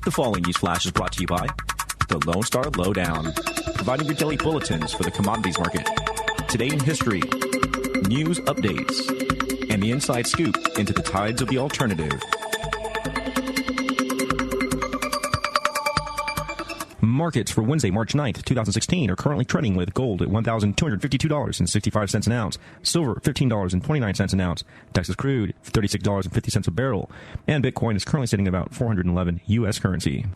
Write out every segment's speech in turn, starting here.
The following news flash is brought to you by the Lone Star Lowdown, providing your daily bulletins for the commodities market. Today in history, news updates, and the inside scoop into the tides of the alternative. Markets for Wednesday, March 9th, 2016 are currently trading with gold at $1,252.65 an ounce, silver $15.29 an ounce, Texas crude $36.50 a barrel, and Bitcoin is currently sitting at about 411 U.S. currency.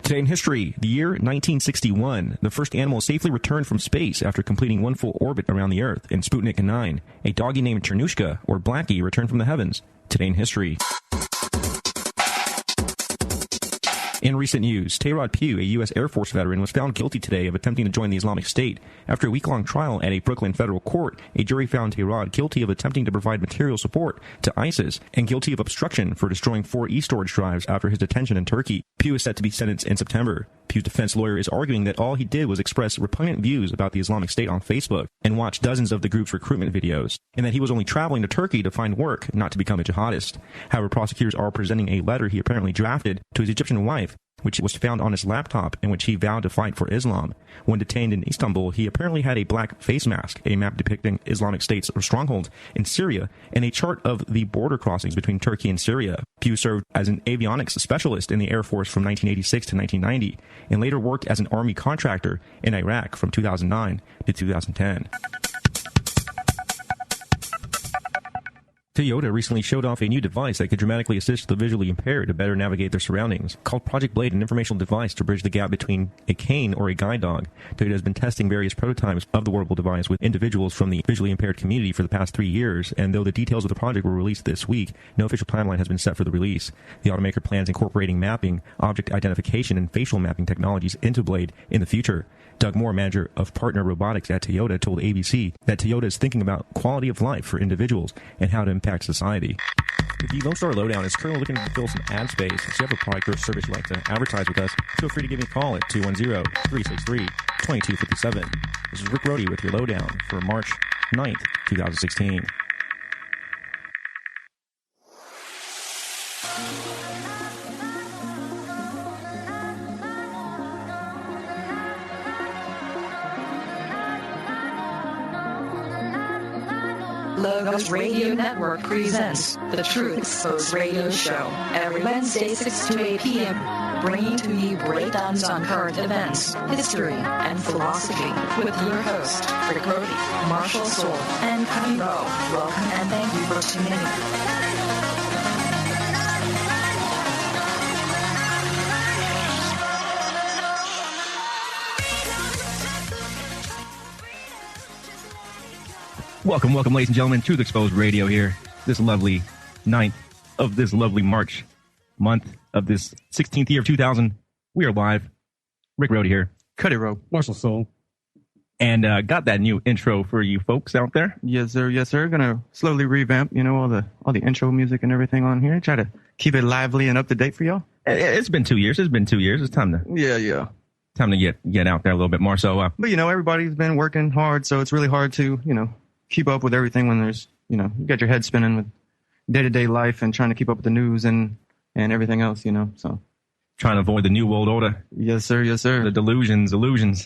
Today in history, the year 1961, the first animal safely returned from space after completing one full orbit around the Earth in Sputnik 9. A doggy named Chernushka, or Blackie, returned from the heavens. Today in history. In recent news, Tayrod Pugh, a U.S. Air Force veteran, was found guilty today of attempting to join the Islamic State. After a week-long trial at a Brooklyn federal court, a jury found Tayrod guilty of attempting to provide material support to ISIS and guilty of obstruction for destroying 4 e-storage drives after his detention in Turkey. Pugh is set to be sentenced in September. Pugh's defense lawyer is arguing that all he did was express repugnant views about the Islamic State on Facebook and watch dozens of the group's recruitment videos, and that he was only traveling to Turkey to find work, not to become a jihadist. However, prosecutors are presenting a letter he apparently drafted to his Egyptian wife, which was found on his laptop, in which he vowed to fight for Islam. When detained in Istanbul, he apparently had a black face mask, a map depicting Islamic State's strongholds in Syria, and a chart of the border crossings between Turkey and Syria. Pugh served as an avionics specialist in the Air Force from 1986 to 1990, and later worked as an Army contractor in Iraq from 2009 to 2010. Toyota recently showed off a new device that could dramatically assist the visually impaired to better navigate their surroundings. Called Project Blade, an informational device to bridge the gap between a cane or a guide dog. Toyota has been testing various prototypes of the wearable device with individuals from the visually impaired community for the past 3 years, and though the details of the project were released this week, no official timeline has been set for the release. The automaker plans incorporating mapping, object identification, and facial mapping technologies into Blade in the future. Doug Moore, manager of Partner Robotics at Toyota, told ABC that Toyota is thinking about quality of life for individuals and how to impact society. The Lone Star Lowdown is currently looking to fill some ad space. If you have a product or service you'd like to advertise with us, feel free to give me a call at 210-363-2257. This is Rick Rohde with your Lowdown for March 9th, 2016. Logos Radio Network presents The Truth Exposed Radio Show every Wednesday 6 to 8 p.m., bringing to you breakdowns on current events, history, and philosophy with your host, Rick Rohde, Marshall Soul, and Connie Rowe. Welcome and thank you for tuning in. Welcome, ladies and gentlemen, Truth Exposed Radio here. This lovely 9th of this lovely March month of this 16th year of 2000. We are live. Rick Rohde here. Cuddy Rowe. Marshall Soul. And got that new intro for you folks out there. Yes, sir. Yes, sir. Gonna slowly revamp, all the intro music and everything on here. Try to keep it lively and up to date for y'all. It's been 2 years. It's time to time to get out there a little bit more. So, but everybody's been working hard, so it's really hard to keep up with everything when there's, you got your head spinning with day-to-day life and trying to keep up with the news and everything else, so. Trying to avoid the new world order. Yes, sir. Yes, sir. The delusions.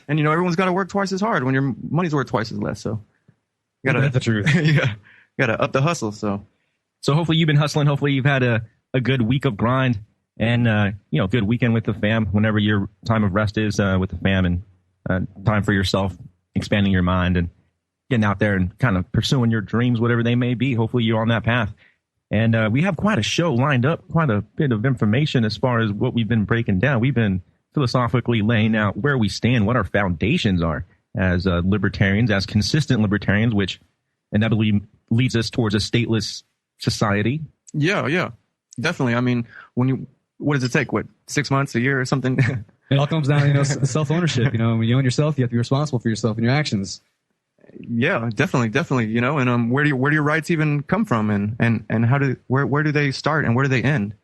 And, everyone's got to work twice as hard when your money's worth twice as less, so. That's the truth. Yeah. Got to up the hustle, so. So hopefully you've been hustling. Hopefully you've had a good week of grind and, good weekend with the fam whenever your time of rest is with the fam and time for yourself, expanding your mind and getting out there and kind of pursuing your dreams, whatever they may be. Hopefully you're on that path. And we have quite a show lined up, quite a bit of information as far as what we've been breaking down. We've been philosophically laying out where we stand, what our foundations are as libertarians, as consistent libertarians, which inevitably leads us towards a stateless society. Yeah, definitely. I mean, what does it take? 6 months, a year or something? It all comes down to self-ownership. When you own yourself, you have to be responsible for yourself and your actions. Yeah, definitely. And where do your rights even come from, and where do they start and where do they end?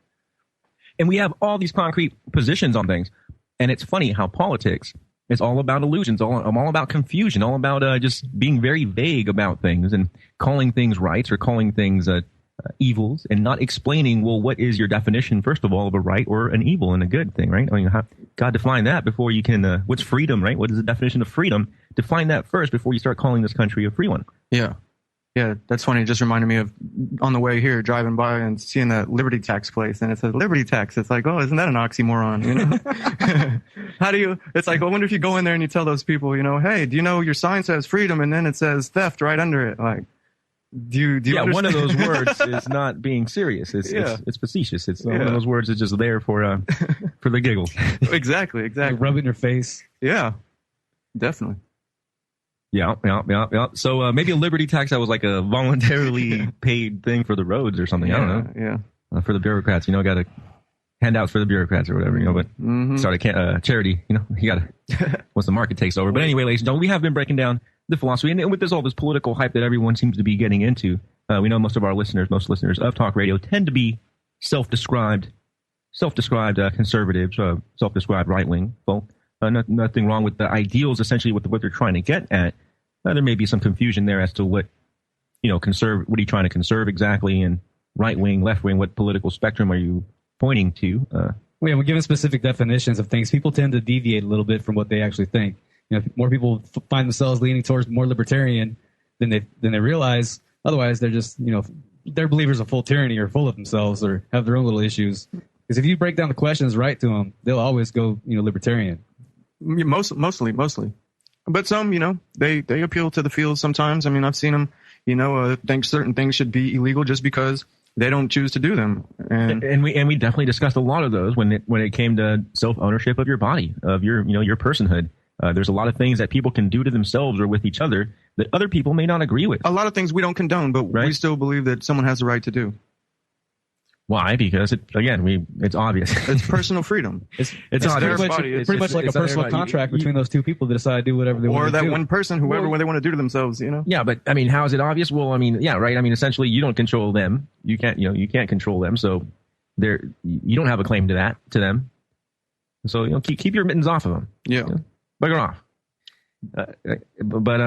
And we have all these concrete positions on things, and it's funny how politics is all about illusions, all about confusion, all about just being very vague about things and calling things rights or calling things evils and not explaining, well, what is your definition, first of all, of a right or an evil and a good thing, right? I mean, God define that before you can, what's freedom, right? What is the definition of freedom? Define that first before you start calling this country a free one. Yeah. Yeah, that's funny. It just reminded me of on the way here, driving by and seeing that Liberty Tax place, and it says Liberty Tax. It's like, oh, isn't that an oxymoron? You know, how do you? It's like, I wonder if you go in there and you tell those people, you know, hey, do you know your sign says freedom and then it says theft right under it? Like, do you? Yeah, understand? one of those words is not being serious. It's facetious. It's one of those words that's just there for the giggles. Exactly. Like rub it in your face. Yeah, definitely. Yeah. So maybe a liberty tax that was like a voluntarily paid thing for the roads or something. I don't know. Yeah. For the bureaucrats, you know, got to handouts for the bureaucrats or whatever, you know. But start a charity, you know. You got to once the market takes over. But anyway, ladies and gentlemen, we have been breaking down the philosophy, and with all this political hype that everyone seems to be getting into, we know most listeners of talk radio tend to be self-described conservatives, self-described right-wing folk. Nothing wrong with the ideals, essentially, with what they're trying to get at. There may be some confusion there as to what, you know, what are you trying to conserve exactly, and right wing, left wing, what political spectrum are you pointing to? We're given specific definitions of things. People tend to deviate a little bit from what they actually think. You know, more people find themselves leaning towards more libertarian than they realize. Otherwise, they're just, you know, they're believers of full tyranny or full of themselves or have their own little issues. Because if you break down the questions right to them, they'll always go, you know, libertarian. Mostly. But some, you know, they appeal to the feels sometimes. I mean, I've seen them, you know, think certain things should be illegal just because they don't choose to do them. And we definitely discussed a lot of those when it came to self-ownership of your body, of your personhood. There's a lot of things that people can do to themselves or with each other that other people may not agree with. A lot of things we don't condone, but we still believe that someone has the right to do. Why? Because it's obvious. It's personal freedom. It's pretty much like a personal contract between those two people that decide to do whatever they want to do. Or that one person, whoever they want to do to themselves, you know? Yeah, but I mean, how is it obvious? Well, I mean, yeah, right. I mean, essentially, you don't control them. You can't control them. So you don't have a claim to them. So, you know, keep your mittens off of them. Yeah. You know? Bugger off. But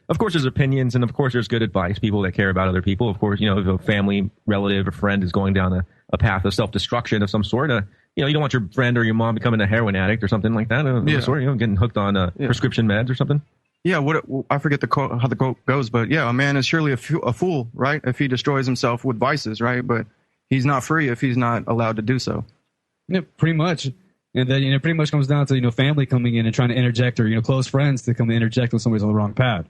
of course, there's opinions, and of course, there's good advice. People that care about other people. Of course, you know, if a family, relative, or friend is going down a path of self-destruction of some sort, you know, you don't want your friend or your mom becoming a heroin addict or something like that. Sort, you know, getting hooked on prescription meds or something. Yeah, I forget how the quote goes, but yeah, a man is surely a fool, right, if he destroys himself with vices, right? But he's not free if he's not allowed to do so. Yeah, pretty much. And then, you know, it pretty much comes down to, you know, family coming in and trying to interject, or, you know, close friends to come and interject when somebody's on the wrong path.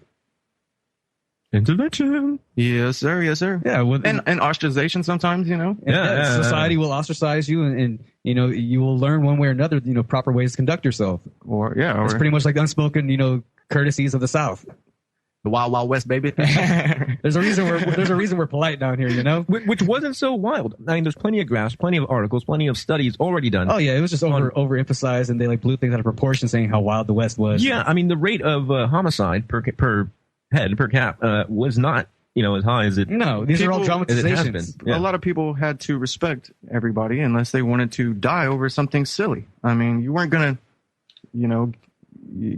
Intervention. Yes, sir. Yeah, and ostracization sometimes, you know. Society will ostracize you, and you know, you will learn one way or another, you know, proper ways to conduct yourself. It's pretty much like unspoken, you know, courtesies of the South. The Wild Wild West, baby. There's a reason we're polite down here, you know. Which wasn't so wild. I mean, there's plenty of graphs, plenty of articles, plenty of studies already done. Oh yeah, it was just overemphasized, and they like blew things out of proportion, saying how wild the West was. Yeah, I mean, the rate of homicide per head per cap was not, you know, as high as it. No, these are all dramatizations. Yeah. A lot of people had to respect everybody unless they wanted to die over something silly. I mean, you weren't gonna, you know,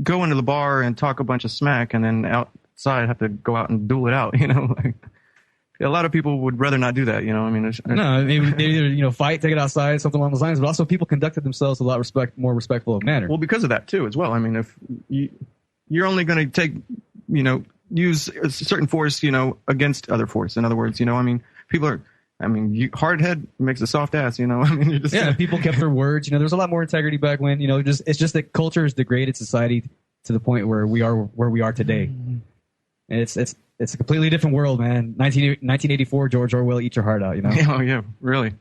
go into the bar and talk a bunch of smack and then outside have to go out and duel it out. You know, like, a lot of people would rather not do that. You know, I mean, they either, you know, fight, take it outside, something along those lines. But also, people conducted themselves a lot more respectful of manner. Well, because of that too, as well. I mean, if you're only going to take, you know, use a certain force, you know, against other force. In other words, you know, I mean, hard head makes a soft ass, you know. I mean, people kept their words. You know, there was a lot more integrity back when, you know, it's just that culture has degraded society to the point where we are today. And it's a completely different world, man. 1984, George Orwell, eat your heart out, you know. Oh yeah, really.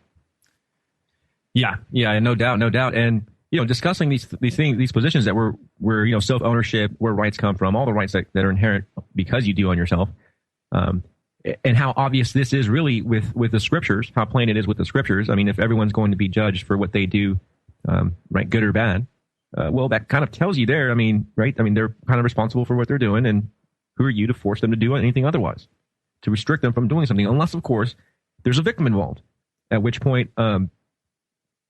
Yeah, no doubt. And, you know, discussing these things, these positions that were you know, self-ownership, where rights come from, all the rights that are inherent because you do on yourself, and how obvious this is really with the scriptures, how plain it is with the scriptures. I mean, if everyone's going to be judged for what they do, right, good or bad, well, that kind of tells you there. I mean, right? I mean, they're kind of responsible for what they're doing, and who are you to force them to do anything otherwise, to restrict them from doing something, unless, of course, there's a victim involved, at which point, you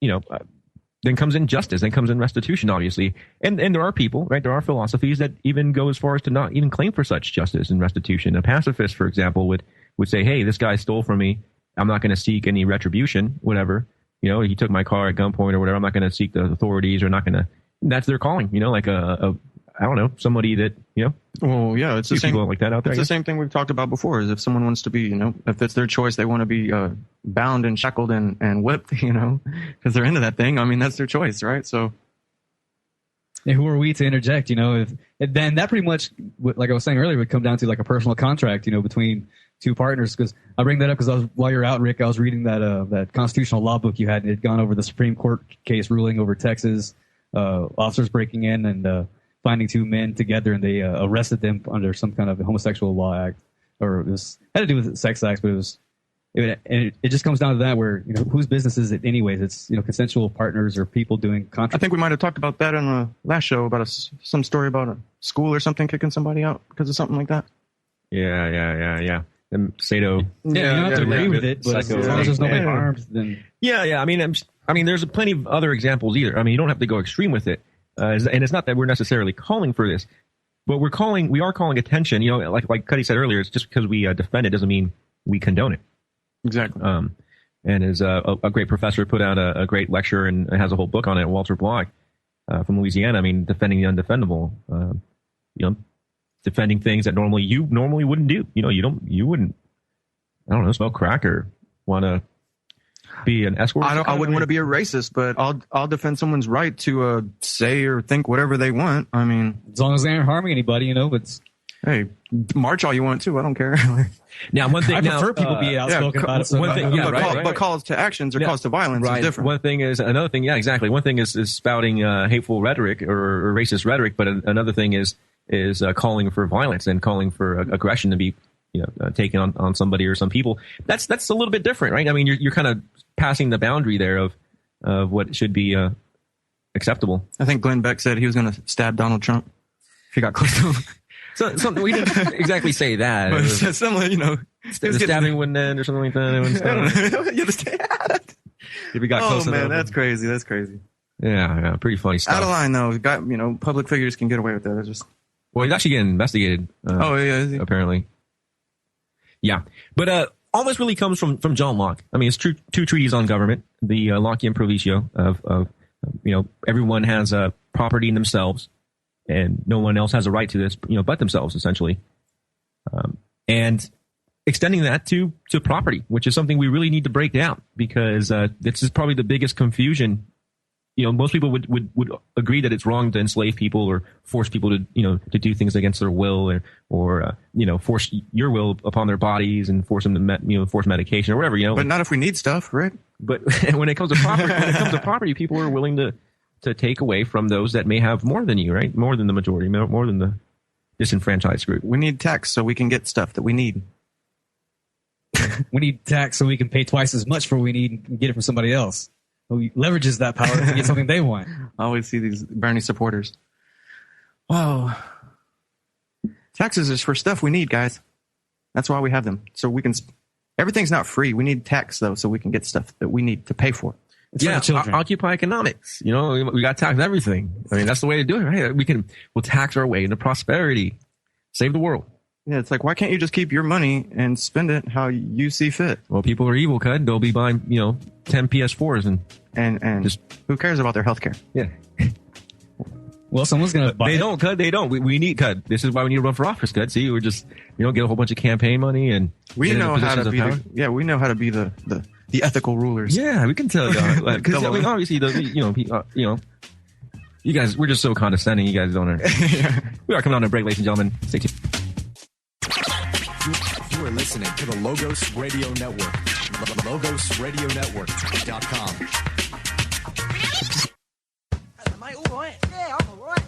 know. Then comes in justice, then comes in restitution, obviously. And there are people, right? There are philosophies that even go as far as to not even claim for such justice and restitution. A pacifist, for example, would say, hey, this guy stole from me. I'm not going to seek any retribution, whatever. He took my car at gunpoint or whatever. I'm not going to seek the authorities or not going to. That's their calling, like I don't know, somebody that, Well, yeah, it's the same. People like that out there. It's the same thing we've talked about before. Is if someone wants to be, if it's their choice, they want to be bound and shackled and whipped, because they're into that thing. I mean, that's their choice, right? So. And who are we to interject? Then that pretty much, like I was saying earlier, would come down to like a personal contract, between two partners. Because I bring that up because while you're out, Rick, I was reading that constitutional law book you had, and it had gone over the Supreme Court case ruling over Texas officers breaking in and finding two men together, and they arrested them under some kind of homosexual law act, or it had to do with sex acts, but it just comes down to that where, whose business is it anyways? It's, consensual partners or people doing contracts. I think we might have talked about that in the last show about some story about a school or something kicking somebody out because of something like that. Yeah. And Sato. Yeah, you don't have to agree with it, but as long as there's nobody harmed, then. Yeah. I mean, there's plenty of other examples either. I mean, you don't have to go extreme with it. And it's not that we're necessarily calling for this, but we are calling attention, like Cuddy said earlier, it's just because we defend it doesn't mean we condone it. Exactly. And as a great professor put out a great lecture and has a whole book on it, Walter Block from Louisiana. I mean, defending the undefendable, defending things that you normally wouldn't do. You wouldn't, I don't know, smoke crack or want to be an escort. I wouldn't want to be a racist, but I'll defend someone's right to say or think whatever they want. I mean, as long as they aren't harming anybody, but hey, march all you want to. I don't care. Now, one thing I prefer people be outspoken about it. So one thing, but calls to actions or calls to violence is different. One thing is another thing. Yeah, exactly. One thing is spouting hateful rhetoric or racist rhetoric, but another thing is calling for violence and calling for aggression to be taken on somebody or some people. That's a little bit different, right? I mean, you're kind of passing the boundary there of what should be acceptable. I think Glenn Beck said he was going to stab Donald Trump if he got close to him. So we didn't exactly say that. But similar, the stabbing wouldn't end or something like that. If we got close enough. Oh man, that's crazy. That's crazy. Yeah, pretty funny stuff. Out of line though. Public figures can get away with that. It's just. Well, he's actually getting investigated. Is he? Apparently. Yeah, but all this really comes from John Locke. I mean, it's two treaties on government, the Lockean Proviso of everyone has a property in themselves, and no one else has a right to this, but themselves, essentially. And extending that to property, which is something we really need to break down, because this is probably the biggest confusion. Most people would agree that it's wrong to enslave people or force people to do things against their will or force your will upon their bodies and force them to force medication or whatever, But not if we need stuff, right? But when it comes to property, people are willing to take away from those that may have more than you, right? More than the majority, more than the disenfranchised group. We need tax so we can get stuff that we need. We need tax so we can pay twice as much for what we need and get it from somebody else who leverages that power to get something they want. I always see these Bernie supporters. Wow. Taxes is for stuff we need, guys. That's why we have them. So we can... Everything's not free. We need tax, though, so we can get stuff that we need to pay for. It's for the children. Occupy economics. We got to tax everything. I mean, that's the way to do it, right? We'll tax our way into prosperity. Save the world. Yeah, it's like, why can't you just keep your money and spend it how you see fit? Well, people are evil, Cud. They'll be buying, 10 PS4s and just who cares about their health care? Yeah. Well, someone's going to buy They don't, Cud. They don't. We need, Cud. This is why we need to run for office, Cud. See, we don't get a whole bunch of campaign money and we know how to be we know how to be the ethical rulers. Yeah, we can tell you. Because obviously, you guys, we're just so condescending. You guys don't know. We are coming on a break, ladies and gentlemen. Stay tuned. You are listening to the Logos Radio Network. LogosRadioNetwork.com. Am I all right? Yeah, I'm all right.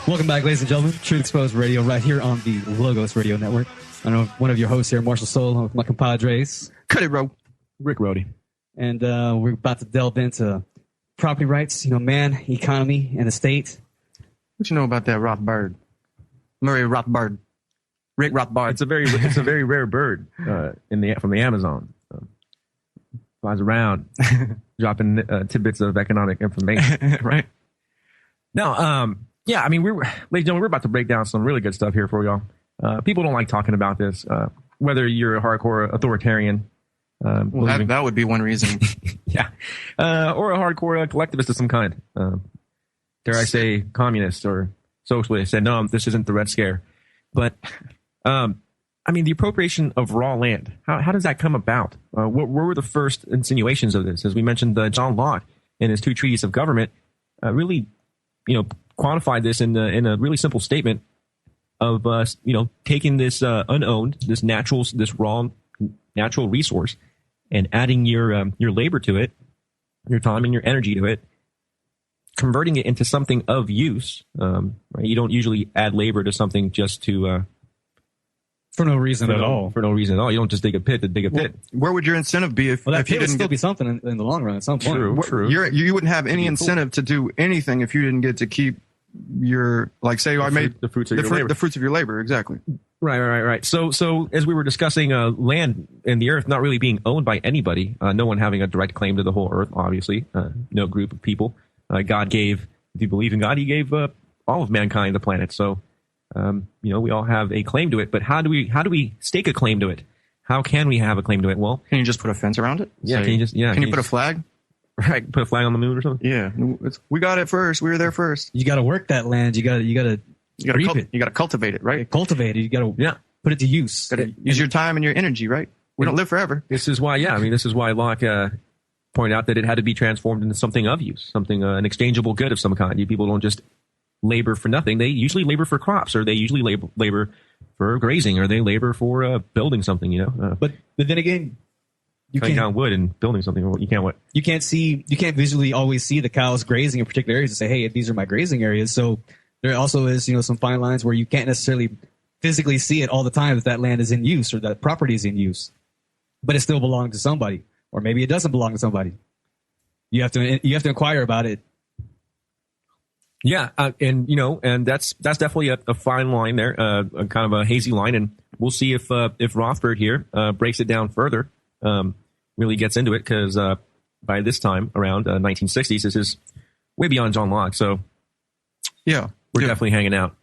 Welcome back, ladies and gentlemen. Truth Exposed Radio right here on the Logos Radio Network. I know one of your hosts here, Marshall Soul, with my compadres. Cut it, bro. Rick Rody. And we're about to delve into property rights, man, economy, and the state. What you know about that Rothbard? Murray Rothbard. Rick Rothbard. It's a very rare bird from the Amazon. Flies around. dropping tidbits of economic information. Right. Now, yeah, I mean, ladies and gentlemen, we're about to break down some really good stuff here for y'all. People don't like talking about this, whether you're a hardcore authoritarian. Well, that would be one reason. Yeah. Or a hardcore collectivist of some kind. Dare I say communist or socialist. And no, this isn't the Red Scare. But, I mean, the appropriation of raw land, how does that come about? What were the first insinuations of this? As we mentioned, John Locke in his 2 Treatises of Government really, quantified this in a really simple statement of, taking this unowned, this raw natural resource and adding your labor to it, your time and your energy to it, converting it into something of use. Right? You don't usually add labor to something just to for no reason at all. For no reason at all. You don't just dig a pit to dig a pit. Where would your incentive be if Well, that if you pit would didn't still get be something in the long run at some point. True. You wouldn't have any incentive to do anything if you didn't get to keep your, like, say, I made the fruits of your labor. The fruits of your labor, exactly. Right. So as we were discussing, land and the earth not really being owned by anybody, no one having a direct claim to the whole earth, obviously, no group of people. God gave, if you believe in God, he gave all of mankind the planet. So, we all have a claim to it. But how do we stake a claim to it? How can we have a claim to it? Well, can you just put a fence around it? Yeah. Can you put a flag? Right. Put a flag on the moon or something. Yeah. We got it first. We were there first. You got to work that land. You got to reap it. You got to cultivate it, right? Cultivate it. You got to put it to use. Got to use your time and your energy, right? We don't live forever. This is why, this is why Locke pointed out that it had to be transformed into something of use, something, an exchangeable good of some kind. People don't just labor for nothing. They usually labor for crops, or they usually labor for grazing, or they labor for building something, But then again, you cutting can't down wood and building something. You can't what? You can't visually always see the cows grazing in particular areas and say, hey, these are my grazing areas. So there also is, some fine lines where you can't necessarily physically see it all the time that land is in use or that property is in use, but it still belongs to somebody, or maybe it doesn't belong to somebody. You have to inquire about it. Yeah, and that's definitely a fine line there, a kind of a hazy line, and we'll see if Rothbard here breaks it down further, really gets into it, because by this time around 1960s, this is way beyond John Locke, so yeah, we're definitely hanging out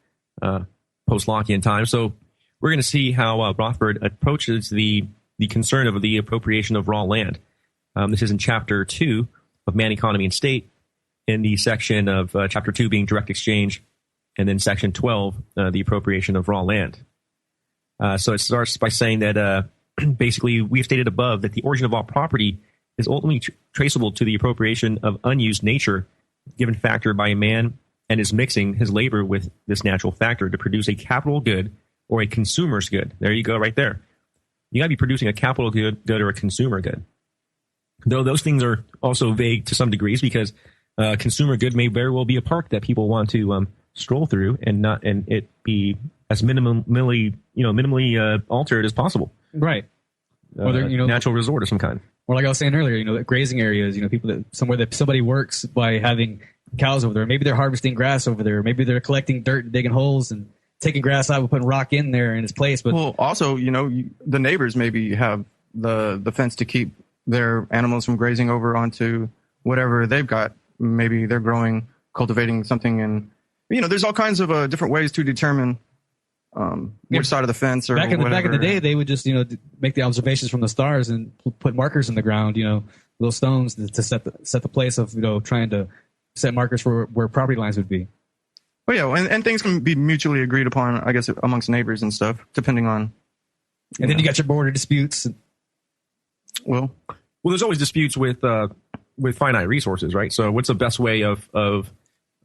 post-Lockean time. So we're going to see how Rothbard approaches the concern of the appropriation of raw land. This is in Chapter 2 of Man, Economy, and State, in the section of Chapter 2 being direct exchange, and then Section 12, the appropriation of raw land. So it starts by saying that basically we've stated above that the origin of all property is ultimately traceable to the appropriation of unused nature, given factor by a man, and is mixing his labor with this natural factor to produce a capital good or a consumer's good. There you go, right there. You got to be producing a capital good or a consumer good. Though those things are also vague to some degrees, because consumer good may very well be a park that people want to stroll through and it be as minimally altered as possible. Right. Or natural resort of some kind. Or like I was saying earlier, grazing areas, people somewhere that somebody works by having cows over there. Maybe they're harvesting grass over there. Maybe they're collecting dirt and digging holes and taking grass out and putting rock in there in its place. But also, the neighbors maybe have the fence to keep their animals from grazing over onto whatever they've got. Maybe they're cultivating something, and there's all kinds of different ways to determine which side of the fence or back in the day, they would just make the observations from the stars and put markers in the ground, little stones to set the place of trying to set markers for where property lines would be. Oh yeah, and things can be mutually agreed upon, I guess, amongst neighbors and stuff, depending on. And then you got your border disputes. Well, there's always disputes with finite resources, right? So, what's the best way of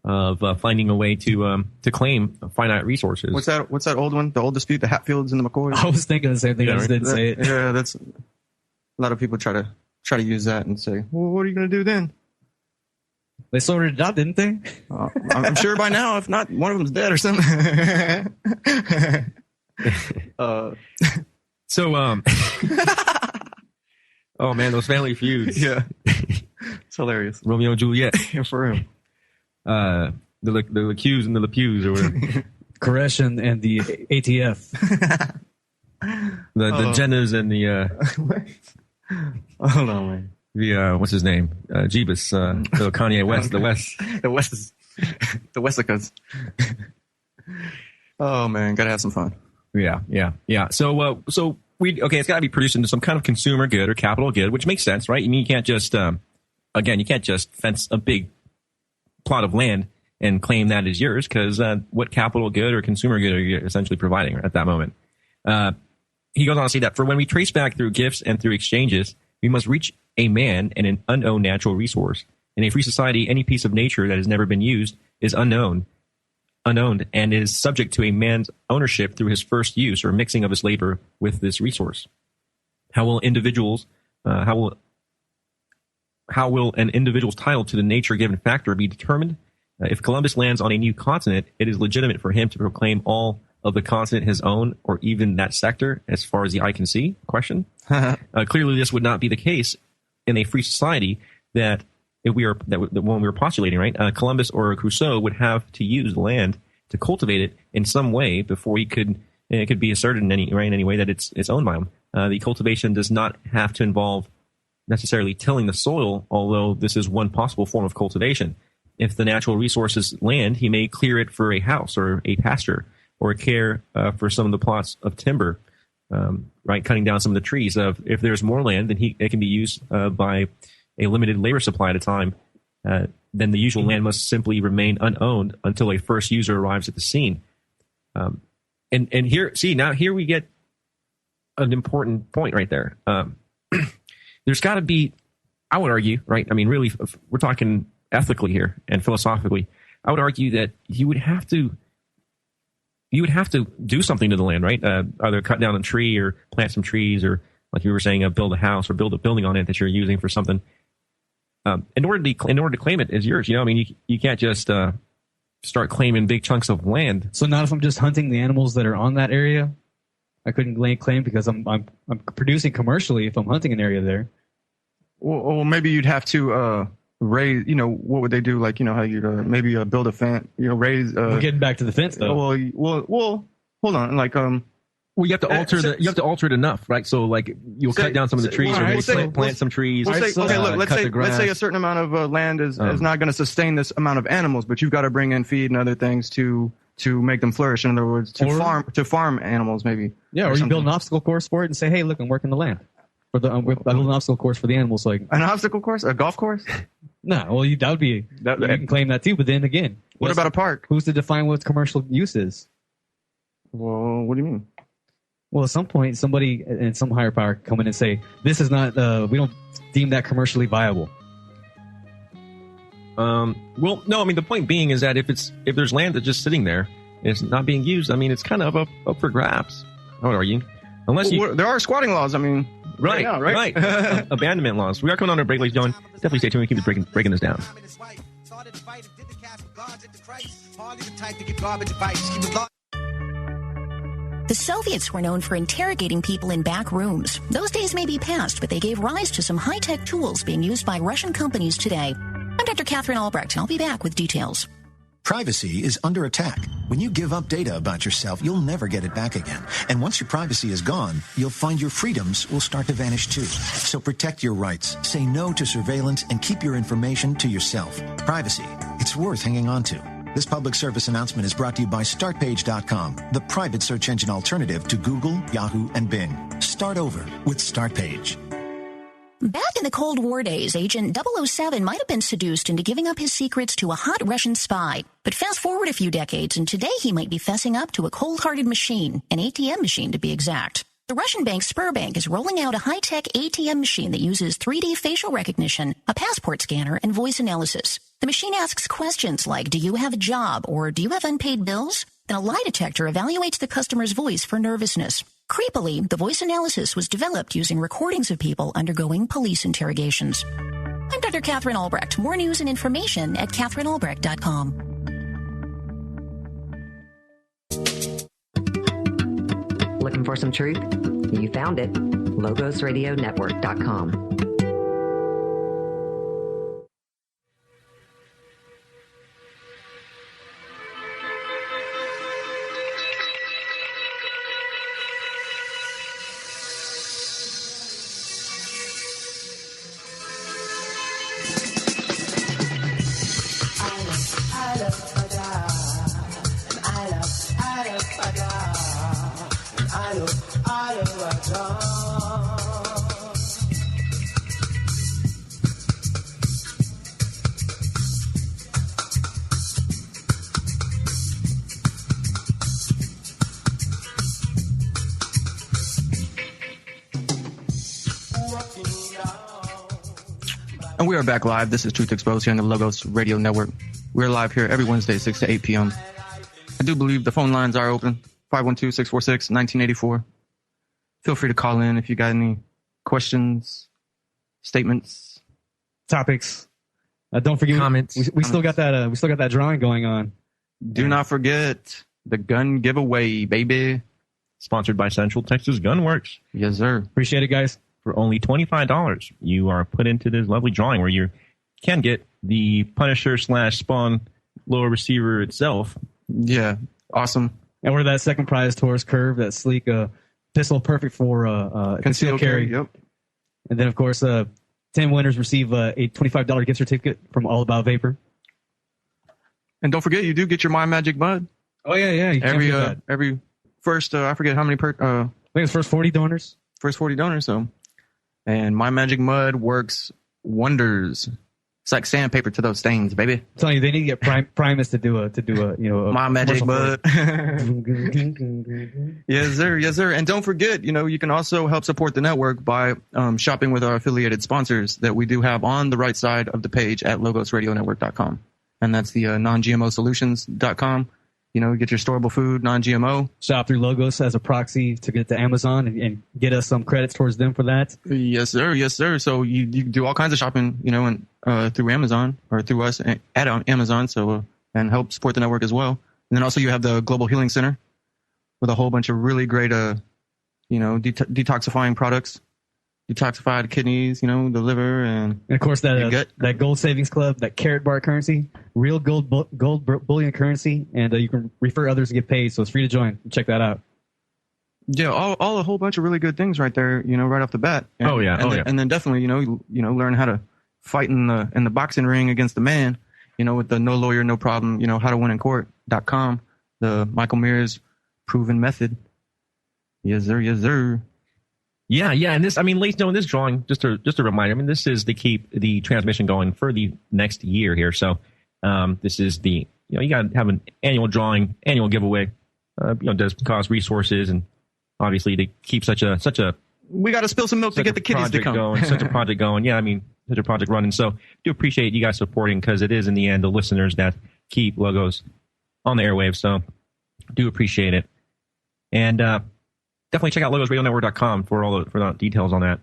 finding a way to claim finite resources? What's that old one? The old dispute, the Hatfields and the McCoys. I was thinking the same thing. I just didn't say it. Yeah, that's a lot of people try to use that and say, well, what are you going to do then? They sorted it out, didn't they? I'm sure by now, if not, one of them's dead or something. Oh man, those family feuds. Yeah, it's hilarious. Romeo and Juliet. Yeah, for real. The LeCues and the LePews or whatever. Koresh and the ATF. The Jennas and the. Hold on, man. what's his name? Jeebus, Kanye West, the Westicas. Oh man, gotta have some fun. Yeah. So it's got to be produced into some kind of consumer good or capital good, which makes sense, right? I mean, you can't just fence a big plot of land and claim that is yours, because what capital good or consumer good are you essentially providing at that moment? He goes on to say that for when we trace back through gifts and through exchanges, we must reach a man and an unowned natural resource. In a free society, any piece of nature that has never been used is unowned, and is subject to a man's ownership through his first use or mixing of his labor with this resource. How will an individual's title to the nature-given factor be determined? If Columbus lands on a new continent, it is legitimate for him to proclaim all of the continent his own, or even that sector, as far as the eye can see? Question. Clearly, this would not be the case in a free society. That when we were postulating, right, Columbus or Crusoe would have to use the land to cultivate it in some way before it could be asserted in any way that it's owned by him. The cultivation does not have to involve necessarily tilling the soil, although this is one possible form of cultivation. If the natural resource is land, he may clear it for a house or a pasture, or care for some of the plots of timber, right, cutting down some of the trees. If there's more land, then it can be used by a limited labor supply at a time. Then the usual land must simply remain unowned until a first user arrives at the scene. And here we get an important point right there. There's got to be, I would argue, right? I mean, really, if we're talking ethically here and philosophically, I would argue that you would have to do something to the land, right? Either cut down a tree or plant some trees, or like you were saying, build a house or build a building on it that you're using for something. In order to claim it as yours, I mean, you can't just start claiming big chunks of land. So not if I'm just hunting the animals that are on that area, I couldn't lay claim because I'm producing commercially if I'm hunting an area there. Well, maybe you'd have to raise. What would they do? Like, how you'd maybe build a fence. Raise. We're getting back to the fence though. Well, hold on. Like, well, you have to alter it enough, right? So, like, you'll cut down some of the trees, or maybe plant some trees. Let's say a certain amount of land is not going to sustain this amount of animals, but you've got to bring in feed and other things to make them flourish. In other words, to farm animals, maybe. Yeah, or you build an obstacle course for it and say, "Hey, look, I'm working the land for the I build an obstacle course for the animals." So an obstacle course, a golf course? No, well, you can claim that too. But then again, what about a park? Who's to define what commercial use is? Well, what do you mean? Well, at some point, somebody in some higher power come in and say, "This is not. We don't deem that commercially viable." Well, no. I mean, the point being is that if there's land that's just sitting there, and it's not being used. I mean, it's kind of up for grabs. I would argue, unless there are squatting laws. I mean, right. Abandonment laws. We are coming on a break, ladies and gentlemen. Definitely stay tuned. We keep breaking this down. The Soviets were known for interrogating people in back rooms. Those days may be past, but they gave rise to some high-tech tools being used by Russian companies today. I'm Dr. Catherine Albrecht, and I'll be back with details. Privacy is under attack. When you give up data about yourself, you'll never get it back again. And once your privacy is gone, you'll find your freedoms will start to vanish too. So protect your rights, say no to surveillance, and keep your information to yourself. Privacy, it's worth hanging on to. This public service announcement is brought to you by StartPage.com, the private search engine alternative to Google, Yahoo, and Bing. Start over with StartPage. Back in the Cold War days, Agent 007 might have been seduced into giving up his secrets to a hot Russian spy. But fast forward a few decades, and today he might be fessing up to a cold-hearted machine, an ATM machine to be exact. The Russian bank Sberbank is rolling out a high-tech ATM machine that uses 3D facial recognition, a passport scanner, and voice analysis. The machine asks questions like, do you have a job, or do you have unpaid bills? Then a lie detector evaluates the customer's voice for nervousness. Creepily, the voice analysis was developed using recordings of people undergoing police interrogations. I'm Dr. Catherine Albrecht. More news and information at CatherineAlbrecht.com. Looking for some truth? You found it. LogosRadioNetwork.com. And we are back live. This is Truth Exposed here on the Logos Radio Network. We're live here every Wednesday, 6 to 8 p.m. I do believe the phone lines are open, 512-646-1984. Feel free to call in if you got any questions, statements, topics. Don't forget comments. We still got that. We still got that drawing going on. Do not forget the gun giveaway, baby. Sponsored by Central Texas Gunworks. Yes, sir. Appreciate it, guys. For only $25, you are put into this lovely drawing where you can get the Punisher / Spawn lower receiver itself. Yeah, awesome. And we're that second prize Taurus Curve, that sleek pistol, perfect for concealed carry. Yep. And then, of course, 10 winners receive a $25 gift certificate from All About Vapor. And don't forget, you do get your My Magic Bud. Oh yeah. You every first, I forget how many I think it's first 40 donors. First 40 donors. So, and My Magic Mud works wonders. It's like sandpaper to those stains, baby. I'm telling you, they need to get Primus to do a My Magic Mud. Yes, sir. Yes, sir. And don't forget, you can also help support the network by shopping with our affiliated sponsors that we do have on the right side of the page at logosradionetwork.com. And that's the non-GMOsolutions.com. Get your storable food, non-GMO. Shop through Logos as a proxy to get to Amazon and get us some credits towards them for that. Yes, sir. Yes, sir. So you do all kinds of shopping, and through Amazon or through us at Amazon. So and help support the network as well. And then also you have the Global Healing Center with a whole bunch of really great, detoxifying products. Detoxified kidneys, the liver, and of course that gold savings club, that carrot bar currency, real gold bullion currency, and you can refer others to get paid, so it's free to join. Check that out. Yeah, all a whole bunch of really good things right there, right off the bat. And, and then definitely, learn how to fight in the boxing ring against the man, with the no lawyer, no problem, how to win in court.com, the Michael Mears proven method. Yes, sir. Yes, sir. Yeah, and this, ladies and gentlemen, this drawing, just a reminder, this is to keep the transmission going for the next year here. So, this is the, you got to have an annual drawing, annual giveaway, does cost resources, and obviously to keep such a we got to spill some milk to get the kiddies to come. Such a project going. Yeah, such a project running. So, do appreciate you guys supporting, because it is in the end the listeners that keep Logos on the airwaves. So, do appreciate it. And, definitely check out logosradionetwork.com for all the details on that.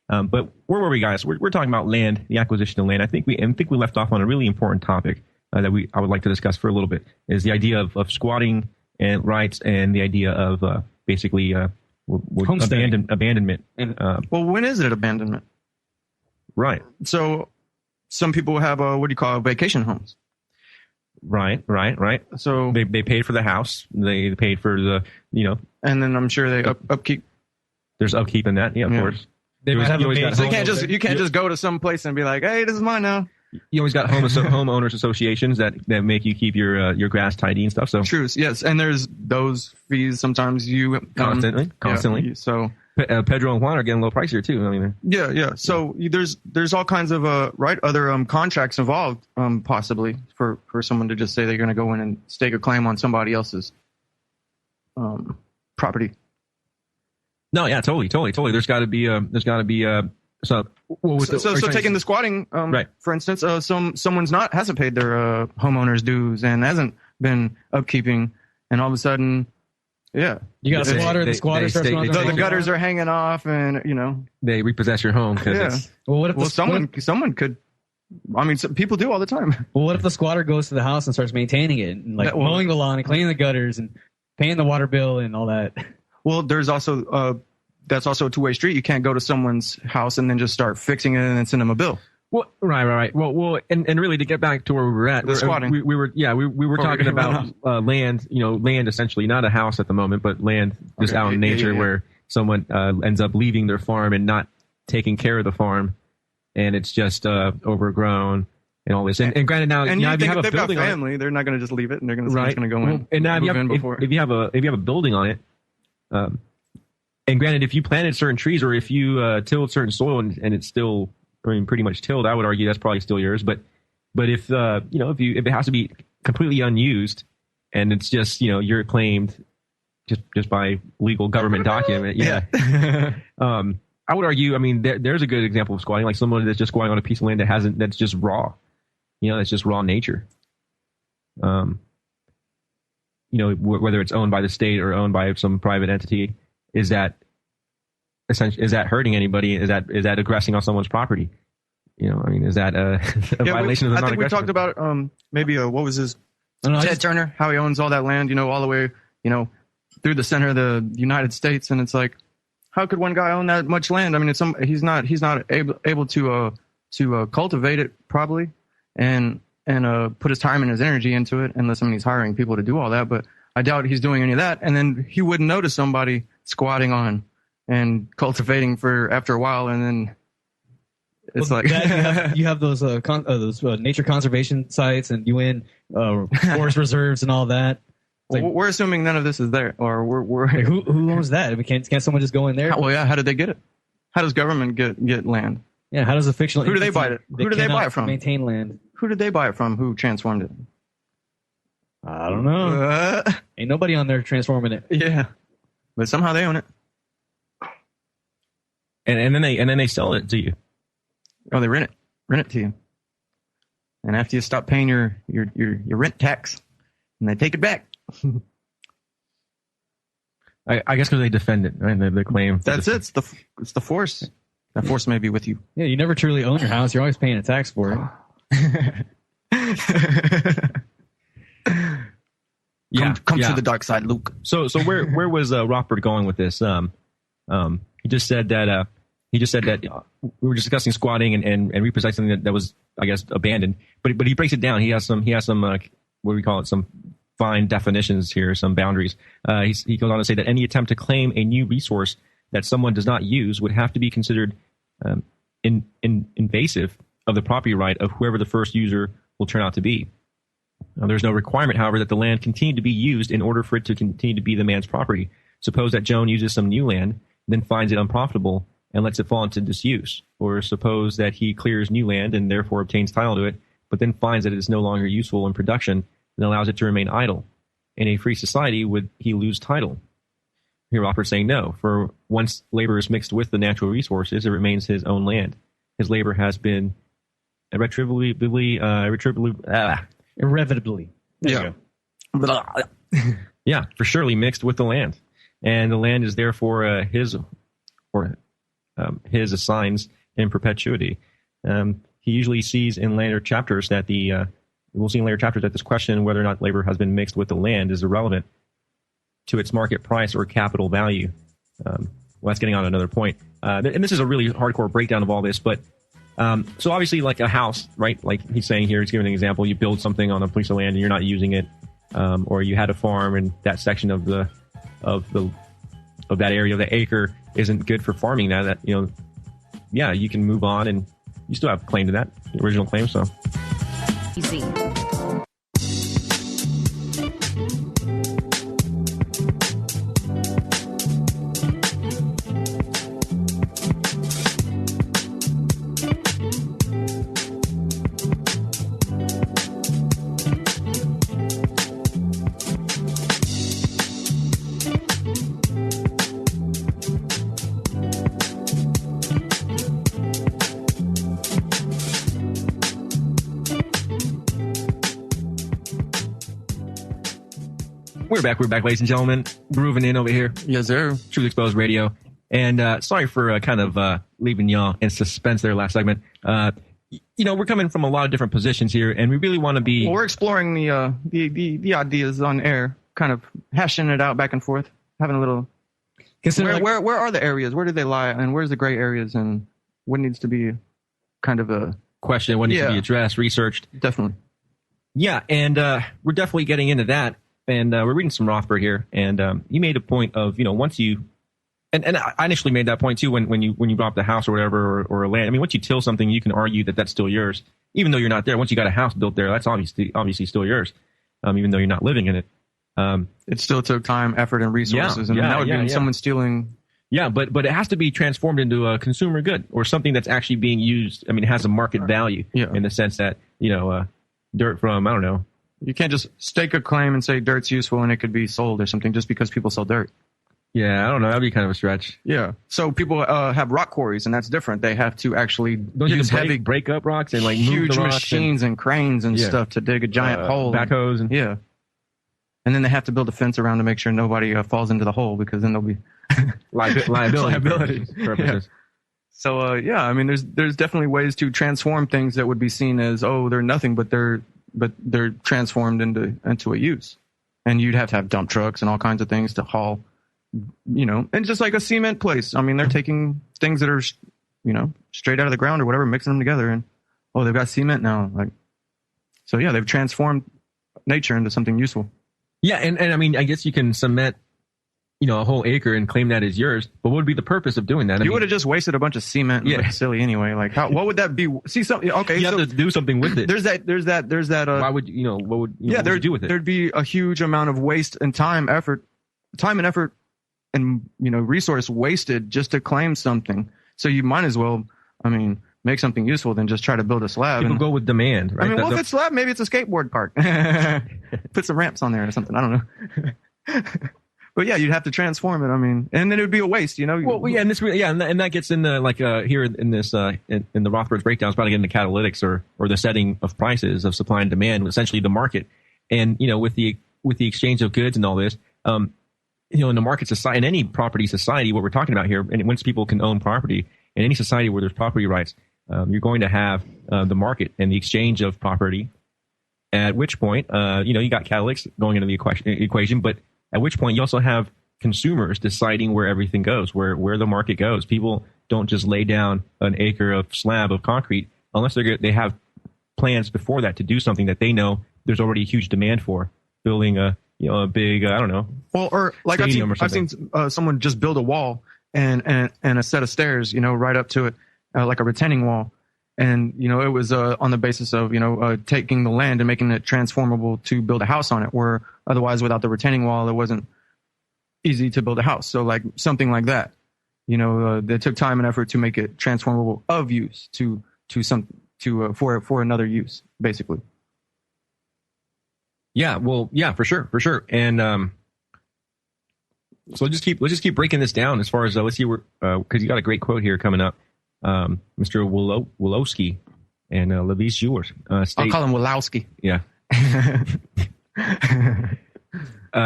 But where were we, guys? We're talking about land, the acquisition of land. I think we left off on a really important topic that I would like to discuss for a little bit, is the idea of squatting and rights, and the idea of basically abandonment. Well, when is it abandonment? Right. So some people have vacation homes. Right. So they paid for the house. They paid for the, and then I'm sure they upkeep. There's upkeep in that. Yeah, of course. So you can't just go to some place and be like, hey, this is mine now. You always got homeowners associations that make you keep your grass tidy and stuff. So true. Yes. And there's those fees sometimes you constantly. Yeah, so Pedro and Juan are getting a little pricier too. Yeah. So there's all kinds of other contracts involved, possibly for someone to just say they're going to go in and stake a claim on somebody else's property. No, yeah, totally. There's got to be so taking the squatting, right. For instance, someone's hasn't paid their homeowner's dues and hasn't been upkeeping, and all of a sudden, yeah, you got a squatter. The squatter starts the gutters are hanging off, and they repossess your home. Someone could. People do all the time. Well, what if the squatter goes to the house and starts maintaining it, and mowing the lawn and cleaning the gutters and paying the water bill and all that? Well, there's also that's also a two-way street. You can't go to someone's house and then just start fixing it and then send them a bill. Well, right. Well, and really to get back to where we were at, the squatting. We were talking about land, land essentially, not a house at the moment, but land just out in nature where someone ends up leaving their farm and not taking care of the farm, and it's just overgrown and all this. And granted, now and if you have a they've building got family, they're not going to just leave it, and they're going to go in. And now if you have a building on it. And granted, if you planted certain trees or if you tilled certain soil and it's still, pretty much tilled, I would argue that's probably still yours. But if if it has to be completely unused and it's just you're claimed just by legal government document, I would argue, I mean, there's a good example of squatting, like someone that's just squatting on a piece of land that's just raw, that's just raw nature. Whether it's owned by the state or owned by some private entity, is that hurting anybody? Is that aggressing on someone's property? Is that a violation of the non-aggression? I think we talked about maybe what was his Ted Turner, how he owns all that land, all the way, through the center of the United States, and it's like, how could one guy own that much land? I mean, he's not able to cultivate it properly and put his time and his energy into it, unless he's hiring people to do all that. But I doubt he's doing any of that. And then he wouldn't notice somebody squatting on and cultivating for after a while, and then it's you have those nature conservation sites and UN forest reserves and all that. We're assuming none of this is there, or we're who owns that? I mean, can't someone just go in there? How did they get it? How does government get land? Yeah, how does a fictional? Who do they buy it? Who do they buy it from? Maintain land. Who did they buy it from? Who transformed it? I don't know. Ain't nobody on there transforming it. Yeah, but somehow they own it. And then they sell it to you. Oh, they rent it to you. And after you stop paying your rent tax, and they take it back. I guess because they defend it, right? They claim that's it. It's the force. That force may be with you. Yeah, you never truly own your house. You're always paying a tax for it. Come to the dark side, Luke. So where was Rothbard going with this? He just said that we were discussing squatting and repossessing that was, I guess, abandoned. But he breaks it down. He has some what do we call it? Some fine definitions here, some boundaries. He goes on to say that any attempt to claim a new resource that someone does not use would have to be considered invasive of the property right of whoever the first user will turn out to be. Now, there's no requirement, however, that the land continue to be used in order for it to continue to be the man's property. Suppose that Joan uses some new land, then finds it unprofitable and lets it fall into disuse. Or suppose that he clears new land and therefore obtains title to it, but then finds that it is no longer useful in production and allows it to remain idle. In a free society, would he lose title? Here, Rothbard's saying no. For once labor is mixed with the natural resources, it remains his own land. His labor has been irretrievably. Yeah, for surely mixed with the land, and the land is therefore his assigns in perpetuity. He usually sees in later chapters that we'll see in later chapters that this question whether or not labor has been mixed with the land is irrelevant to its market price or capital value. Well, that's getting on another point. And this is a really hardcore breakdown of all this, but so obviously like a house, right? Like he's saying here, he's giving an example. You build something on a piece of land and you're not using it, or you had a farm and that section of that area of the acre isn't good for farming now. That you can move on and you still have a claim to that, the original claim. So easy. We're back, ladies and gentlemen. Grooving in over here. Yes, sir. Truth Exposed Radio. And sorry for kind of leaving y'all in suspense there last segment. We're coming from a lot of different positions here, and we really want to be... Well, we're exploring the ideas on air, kind of hashing it out back and forth, having a little... Where are the areas? Where do they lie? And where's the gray areas? And what needs to be kind of a... Question, what needs to be addressed, researched. Definitely. Yeah, and we're definitely getting into that. And we're reading some Rothbard here, and he made a point of, once you, and I initially made that point too when you brought up the house or whatever or a land. I mean, once you till something, you can argue that that's still yours, even though you're not there. Once you got a house built there, that's obviously still yours, even though you're not living in it. It still took time, effort, and resources, and that would be someone stealing. Yeah, but it has to be transformed into a consumer good or something that's actually being used. I mean, it has a market value in the sense that dirt from, I don't know. You can't just stake a claim and say dirt's useful and it could be sold or something just because people sell dirt. Yeah, I don't know. That'd be kind of a stretch. Yeah. So people have rock quarries, and that's different. They have to actually Don't you use just break up rocks and like move huge the rocks machines and cranes and stuff to dig a giant hole. Backhoes and yeah. And then they have to build a fence around to make sure nobody falls into the hole, because then there'll be liability purposes. Yeah. So I mean, there's definitely ways to transform things that would be seen as they're nothing, but they're transformed into a use. And you'd have to have dump trucks and all kinds of things to haul, and just like a cement place. I mean, they're taking things that are, straight out of the ground or whatever, mixing them together, and they've got cement now. So yeah, they've transformed nature into something useful. Yeah, and I mean, I guess you can cement, a whole acre and claim that as yours. But what would be the purpose of doing that? You would have just wasted a bunch of cement. And looked silly anyway. Like, what would that be? See something? Okay, you have to do something with it. There's that. Why would what would you do with it? There'd be a huge amount of waste and time and effort, and resource wasted just to claim something. So you might as well, make something useful than just try to build a slab. People go with demand, right? If it's slab, maybe it's a skateboard park. Put some ramps on there or something. I don't know. But yeah, you'd have to transform it. And then it would be a waste, Well, yeah, and that gets in the here in this in the Rothbard's breakdown. It's probably getting the catalytics or the setting of prices of supply and demand, essentially the market. And with the exchange of goods and all this, in the market society, in any property society, what we're talking about here, and once people can own property in any society where there's property rights, you're going to have the market and the exchange of property. At which point, you got catalytics going into the equation, but at which point you also have consumers deciding where everything goes, where the market goes. People don't just lay down an acre of slab of concrete unless they have plans before that to do something that they know there's already a huge demand for, building a big I don't know. Well, or like I've seen someone just build a wall and a set of stairs, right up to it, like a retaining wall. And, it was on the basis of, taking the land and making it transformable to build a house on it, where otherwise without the retaining wall, it wasn't easy to build a house. So like something like that, they took time and effort to make it transformable of use for another use, basically. Yeah, well, yeah, for sure. And so let's just keep breaking this down as far as let's see where because you got a great quote here coming up. Mr. Wolowski and Levis Jewers. I'll call him Wolowski. Yeah.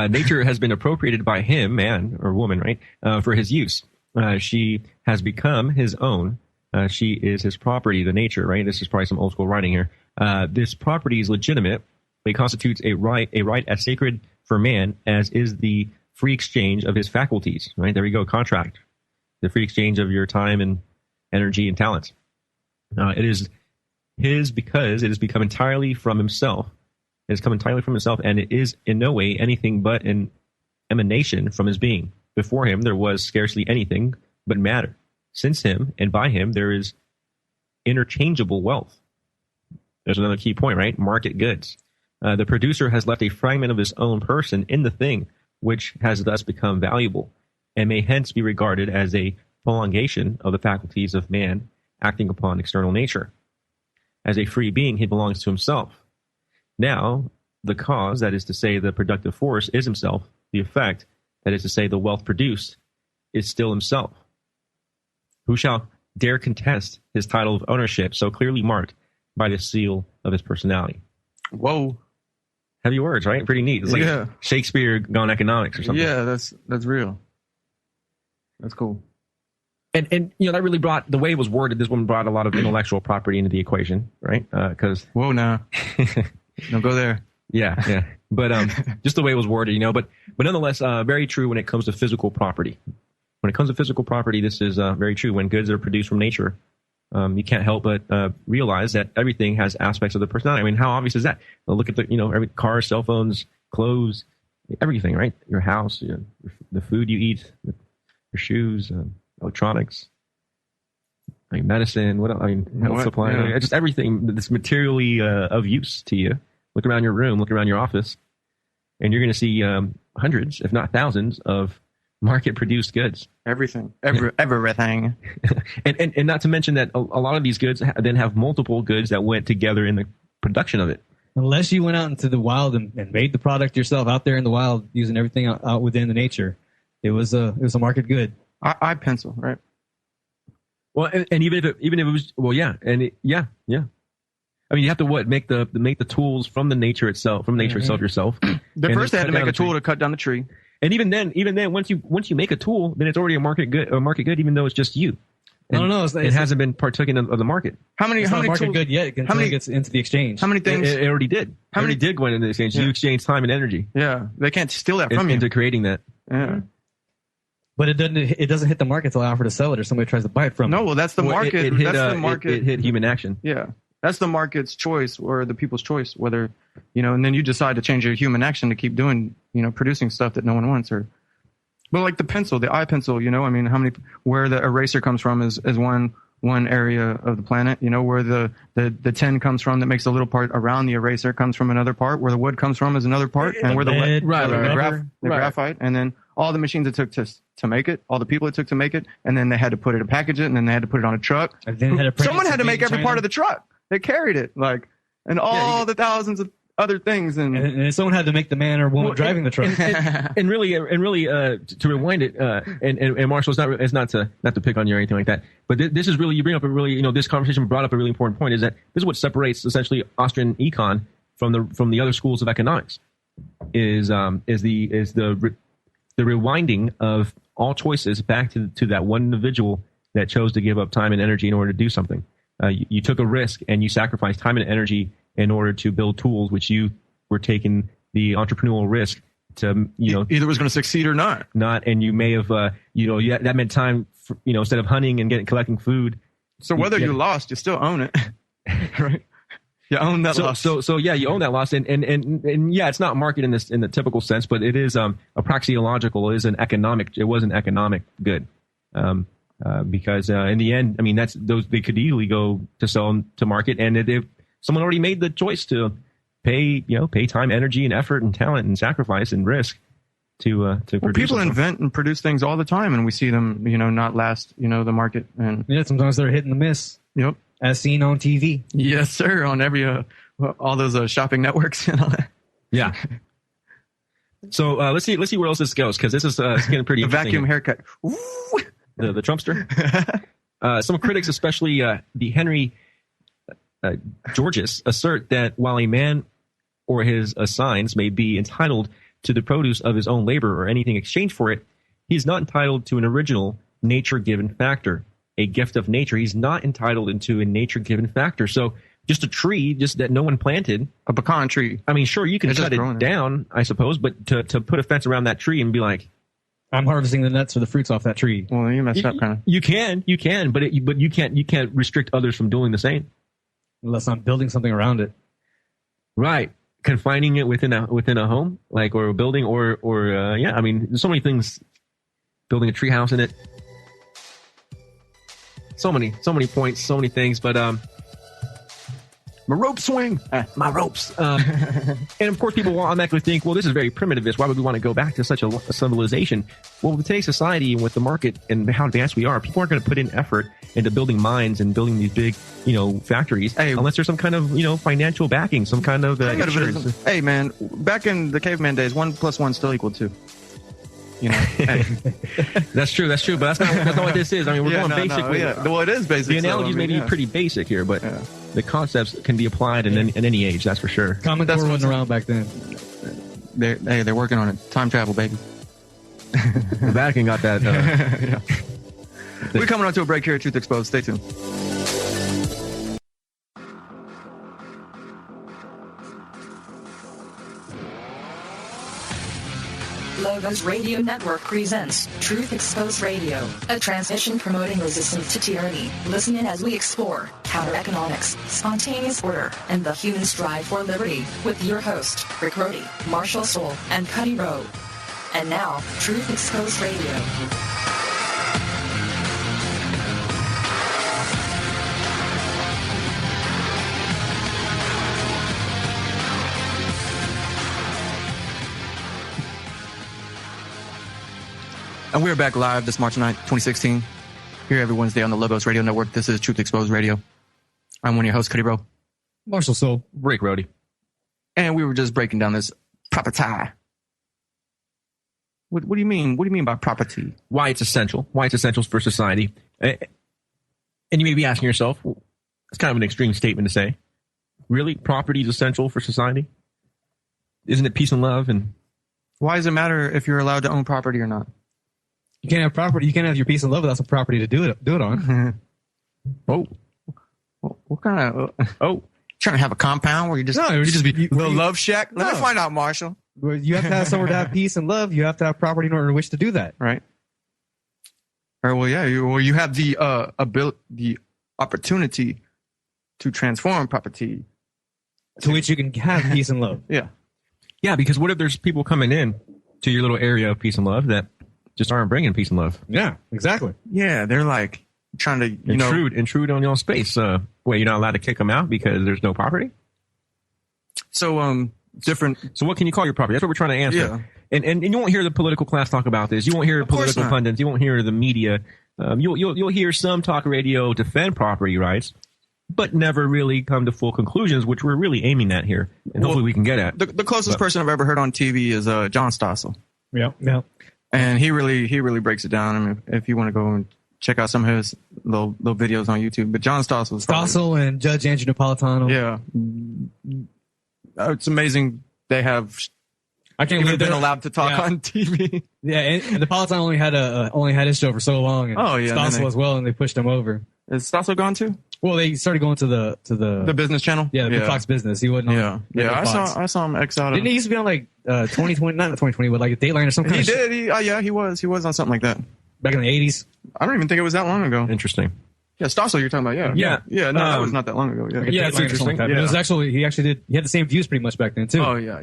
Nature has been appropriated by him, man or woman, right, for his use. She has become his own. She is his property, the nature, right? This is probably some old school writing here. This property is legitimate. It constitutes a right as sacred for man as is the free exchange of his faculties, right? There we go, contract. The free exchange of your time and energy and talents. It is his because it has become entirely from himself. It has come entirely from himself, and it is in no way anything but an emanation from his being. Before him, there was scarcely anything but matter. Since him and by him, there is interchangeable wealth. There's another key point, right? Market goods. The producer has left a fragment of his own person in the thing, which has thus become valuable, and may hence be regarded as a prolongation of the faculties of man acting upon external nature. As a free being, he belongs to himself. Now, the cause, that is to say, the productive force, is himself. The effect, that is to say, the wealth produced, is still himself. Who shall dare contest his title of ownership so clearly marked by the seal of his personality? Whoa. Heavy words, right? Pretty neat. It's like Shakespeare gone economics or something. Yeah, that's real. That's cool. And that really brought, the way it was worded, this one brought a lot of intellectual property into the equation, right? Because whoa, now don't go there. Yeah. But just the way it was worded, but nonetheless, very true when it comes to physical property. When it comes to physical property, this is very true. When goods are produced from nature, you can't help but realize that everything has aspects of the personality. I mean, how obvious is that? Look at the every car, cell phones, clothes, everything, right? Your house, the food you eat, your shoes. Electronics, medicine, health supply, just everything that's materially of use to you. Look around your room, look around your office, and you're going to see hundreds, if not thousands, of market-produced goods. Everything. And not to mention that a lot of these goods then have multiple goods that went together in the production of it. Unless you went out into the wild and made the product yourself out there in the wild using everything out within the nature. It was a market good. I pencil, right? Well, and even if it was, well, yeah. I mean, you have to make the tools from the nature itself, yourself. The first they had to make a tool to cut down the tree. And even then, once you make a tool, then it's already a market good, even though it's just you. And no, it hasn't been partaking of the market. How many market tools, good yet until it gets into the exchange? How many things? It already did. How many did go into the exchange? Yeah. You exchange time and energy. Yeah, they can't steal that from you into creating that. Yeah. But it doesn't hit the market until I offer to sell it or somebody tries to buy it from me. No, well, that's the market. That's the market. It hit human action. Yeah. That's the market's choice or the people's choice, whether, and then you decide to change your human action to keep doing, producing stuff that no one wants. But like the pencil, the eye pencil, I mean, where the eraser comes from is one area of the planet, where the tin comes from that makes a little part around the eraser comes from another part, where the wood comes from is another part, and where the graphite, and then all the machines it took to make it, all the people it took to make it, and then they had to put it to package it, and then they had to put it on a truck. Someone had to make every part of the truck. They carried it, and all the thousands of other things, and someone had to make the man or woman driving the truck. And really, to rewind it, and Marshall, it's not to pick on you or anything like that, but this is really, you bring up a really, this conversation brought up a really important point, is that this is what separates essentially Austrian econ from the other schools of economics, is the rewinding of all choices back to that one individual that chose to give up time and energy in order to do something. You took a risk and you sacrificed time and energy in order to build tools, which you were taking the entrepreneurial risk to, either was going to succeed or not. And you may have, that meant time, instead of hunting and collecting food. So whether you lost, you still own it, right? You own that loss. So yeah, you own that loss, and yeah, it's not market in the typical sense, but it is a praxeological, it was an economic good. Because in the end, I mean, they could easily go to sell to market, and if someone already made the choice to pay time, energy, and effort, and talent, and sacrifice, and risk to produce. People invent and produce things all the time, and we see them, not last, the market. And sometimes they're hit and miss. Yep, as seen on TV. Yes, sir, on every all those shopping networks and all that. Yeah. So let's see where else this goes, because this is getting pretty. The vacuum haircut. Ooh. The Trumpster. Some critics, especially the Henry Georges, assert that while a man or his assigns may be entitled to the produce of his own labor or anything exchanged for it, he is not entitled to an original nature-given factor, a gift of nature. He's not entitled into a nature-given factor. So just a tree, just that no one planted. A pecan tree. I mean, sure, you can cut it down, I suppose, but to put a fence around that tree and be like, I'm harvesting the nuts or the fruits off that tree. Well, you messed up, kind of. You can, but you can't restrict others from doing the same, unless I'm building something around it. Right, confining it within a home, or a building, or yeah. I mean, there's so many things. Building a tree house in it. So many points, so many things, but my rope swing, my ropes. And of course, people will automatically think, well, this is very primitivist. Why would we want to go back to such a civilization? Well, with today's society and with the market and how advanced we are, people aren't going to put in effort into building mines and building these big, factories unless there's some kind of, financial backing, some kind of insurance. Hey, man, back in the caveman days, 1 + 1 still equal 2. Hey. That's true, but that's not what this is. I mean, we're going basic. Well, it is basic. The analogies may be pretty basic here, but the concepts can be applied in any age. That's for sure. Common Core wasn't around back then. They're working on it. Time travel, baby. The Vatican got that. We're coming on to a break here at Truth Exposed. Stay tuned. Logos Radio Network presents Truth Exposed Radio, a transmission promoting resistance to tyranny. Listen in as we explore counter-economics, spontaneous order, and the human strive for liberty with your host, Rick Rody, Marshall Soul, and Cuddy Rowe. And now, Truth Exposed Radio. And we're back live this March 9th, 2016. Here every Wednesday on the Logos Radio Network. This is Truth Exposed Radio. I'm one of your hosts, Cuddy Rowe. Marshall Soul. Rick Rody. And we were just breaking down this property. What do you mean? What do you mean by property? Why it's essential? Why it's essential for society? And you may be asking yourself, well, it's kind of an extreme statement to say. Really, property is essential for society? Isn't it peace and love? And why does it matter if you're allowed to own property or not? You can't have property. You can't have your peace and love without some property to do it on. What kind of? Trying to have a compound where you just be little love shack? Let me find out, Marshall. You have to have somewhere to have peace and love. You have to have property in order to wish to do that. Right. All right. Well, yeah. You have the the opportunity to transform property to which you can have peace and love. Yeah. Yeah, because what if there's people coming in to your little area of peace and love that just aren't bringing peace and love? Yeah, exactly. Yeah, they're like trying to intrude on your space. You're not allowed to kick them out because there's no property. So different. So what can you call your property? That's what we're trying to answer. Yeah. And you won't hear the political class talk about this. You won't hear political pundits. You won't hear the media. You'll hear some talk radio defend property rights, but never really come to full conclusions, which we're really aiming at here, and hopefully we can get at. The closest person I've ever heard on TV is John Stossel. Yeah. And he really breaks it down. I mean, if you want to go and check out some of his little videos on YouTube, but John Stossel and Judge Andrew Napolitano. Yeah, it's amazing they have. I can't believe been allowed to talk on TV. Yeah, and Napolitano only had his show for so long. And Stossel as well, and they pushed him over. Is Stossel gone too? Well, they started going to the business channel. Yeah, Fox Business. He wasn't on. Yeah. I saw him X out. Didn't he used to be on like 2020, not 2020, but like a Dateline or something? He did. He was on something like that back in the 80s. I don't even think it was that long ago. Interesting. Yeah, Stossel, you're talking about. Yeah. No, that was not that long ago. Yeah, it's interesting. Like it was actually he had the same views pretty much back then too. Oh yeah.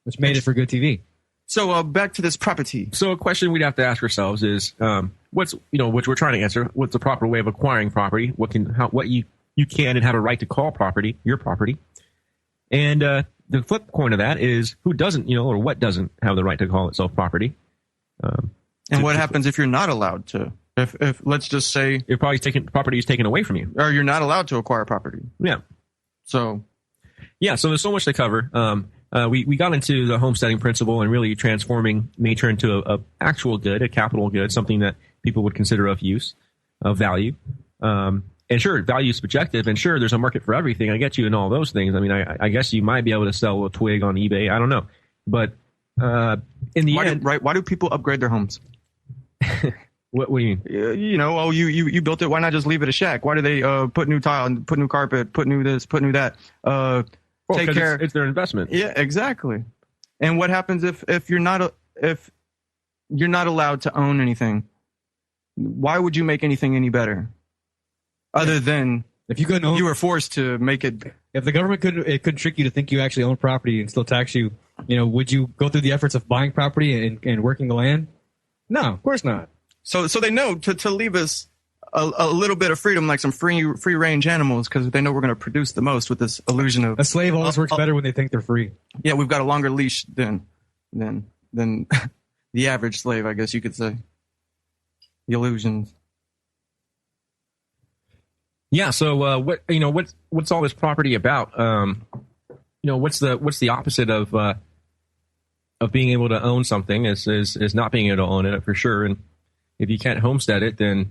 Which made it for good TV. So back to this property. So a question we'd have to ask ourselves is, which we're trying to answer. What's the proper way of acquiring property? What you can and have a right to call property your property? And the flip coin of that is who doesn't, or what doesn't have the right to call itself property? And what happens if you're not allowed to? If let's just say your property is taken away from you, or you're not allowed to acquire property. Yeah. So there's so much to cover. We got into the homesteading principle and really transforming nature into a actual good, a capital good, something that people would consider of use, of value. And sure, value is subjective, and sure, there's a market for everything. I get you in all those things. I mean, I guess you might be able to sell a twig on eBay. I don't know, but in the end, why do people upgrade their homes? What do you mean? You built it. Why not just leave it a shack? Why do they put new tile, put new carpet, put new this, put new that? Take care. It's their investment. Yeah, exactly. And what happens if you're not allowed to own anything? Why would you make anything any better? Other than if you couldn't own, you were forced to make it. If the government could trick you to think you actually own property and still tax you, would you go through the efforts of buying property and working the land? No, of course not. So they know to leave us a little bit of freedom, like some free range animals, because they know we're going to produce the most with this illusion of a slave always works better when they think they're free. Yeah, we've got a longer leash than the average slave, I guess you could say. The illusions. Yeah. So what's all this property about? What's the opposite of being able to own something is not being able to own it for sure. And if you can't homestead it, then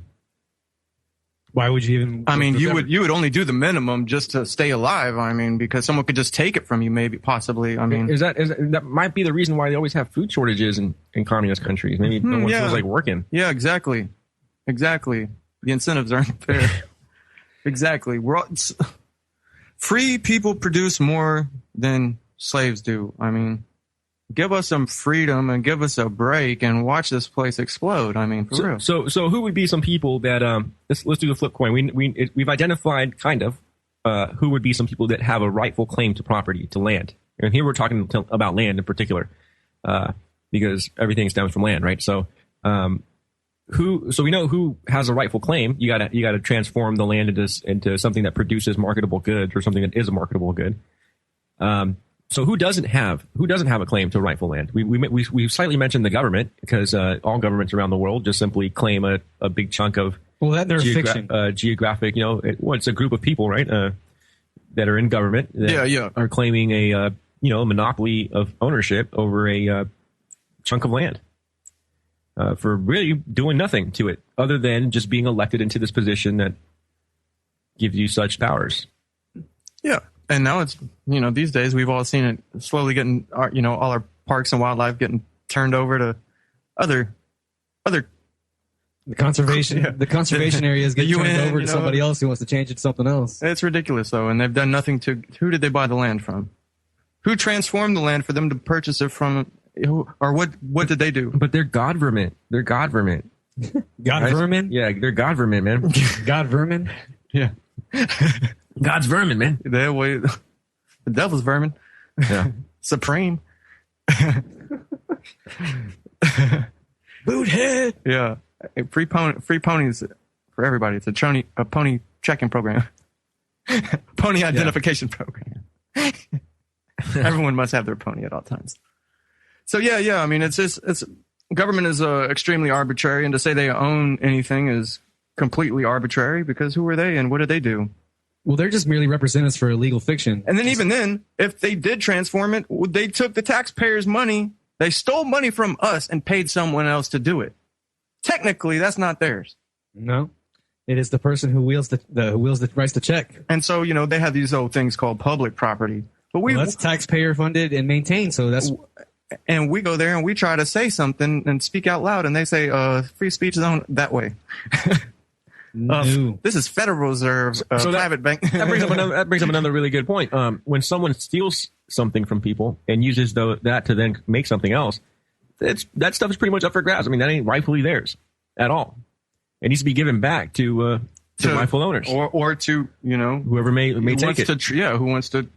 why would you even? I mean, you would only do the minimum just to stay alive. I mean, because someone could just take it from you, maybe, possibly. I mean, is that might be the reason why they always have food shortages in communist countries? Maybe no one feels like working. Yeah, exactly. The incentives aren't there. Exactly. Free people produce more than slaves do. I mean, give us some freedom and give us a break and watch this place explode. I mean, for real. So who would be some people that let's do the flip coin. We've identified kind of who would be some people that have a rightful claim to property, to land. And here we're talking about land in particular, because everything stems from land, right? So so we know who has a rightful claim. You gotta transform the land into something that produces marketable goods, or something that is a marketable good. So who doesn't have a claim to rightful land? We slightly mentioned the government, because all governments around the world just simply claim a big chunk of fiction. Geographic. It's a group of people, right? That are in government. That are claiming a monopoly of ownership over a chunk of land. for really doing nothing to it other than just being elected into this position that gives you such powers. Yeah. And now it's, these days we've all seen it slowly getting, all our parks and wildlife getting turned over to other. The conservation areas get UN, turned over to somebody else who wants to change it to something else. It's ridiculous, though, and they've done nothing to. Who did they buy the land from? Who transformed the land for them to purchase it from? Or what did they do? But they're God vermin. They're God vermin. God vermin? Yeah, they're God vermin, man. God vermin? Yeah. God's vermin, man. The devil's vermin. Yeah. Supreme. Boothead. Yeah. Free ponies for everybody. It's a pony checking program. Pony identification program. Everyone must have their pony at all times. So yeah. I mean, it's government is extremely arbitrary, and to say they own anything is completely arbitrary, because who are they and what did they do? Well, they're just merely representatives for illegal fiction. And then even then, if they did transform it, they took the taxpayers' money. They stole money from us and paid someone else to do it. Technically, that's not theirs. No, it is the person who wields the writes the check. And so, they have these old things called public property. But that's taxpayer funded and maintained. So and we go there and we try to say something and speak out loud, and they say, free speech is on that way. No. This is Federal Reserve, so private bank. that brings up another really good point. When someone steals something from people and uses that to then make something else, that stuff is pretty much up for grabs. I mean, that ain't rightfully theirs at all. It needs to be given back to rightful owners, or to whoever may take it. Who wants to?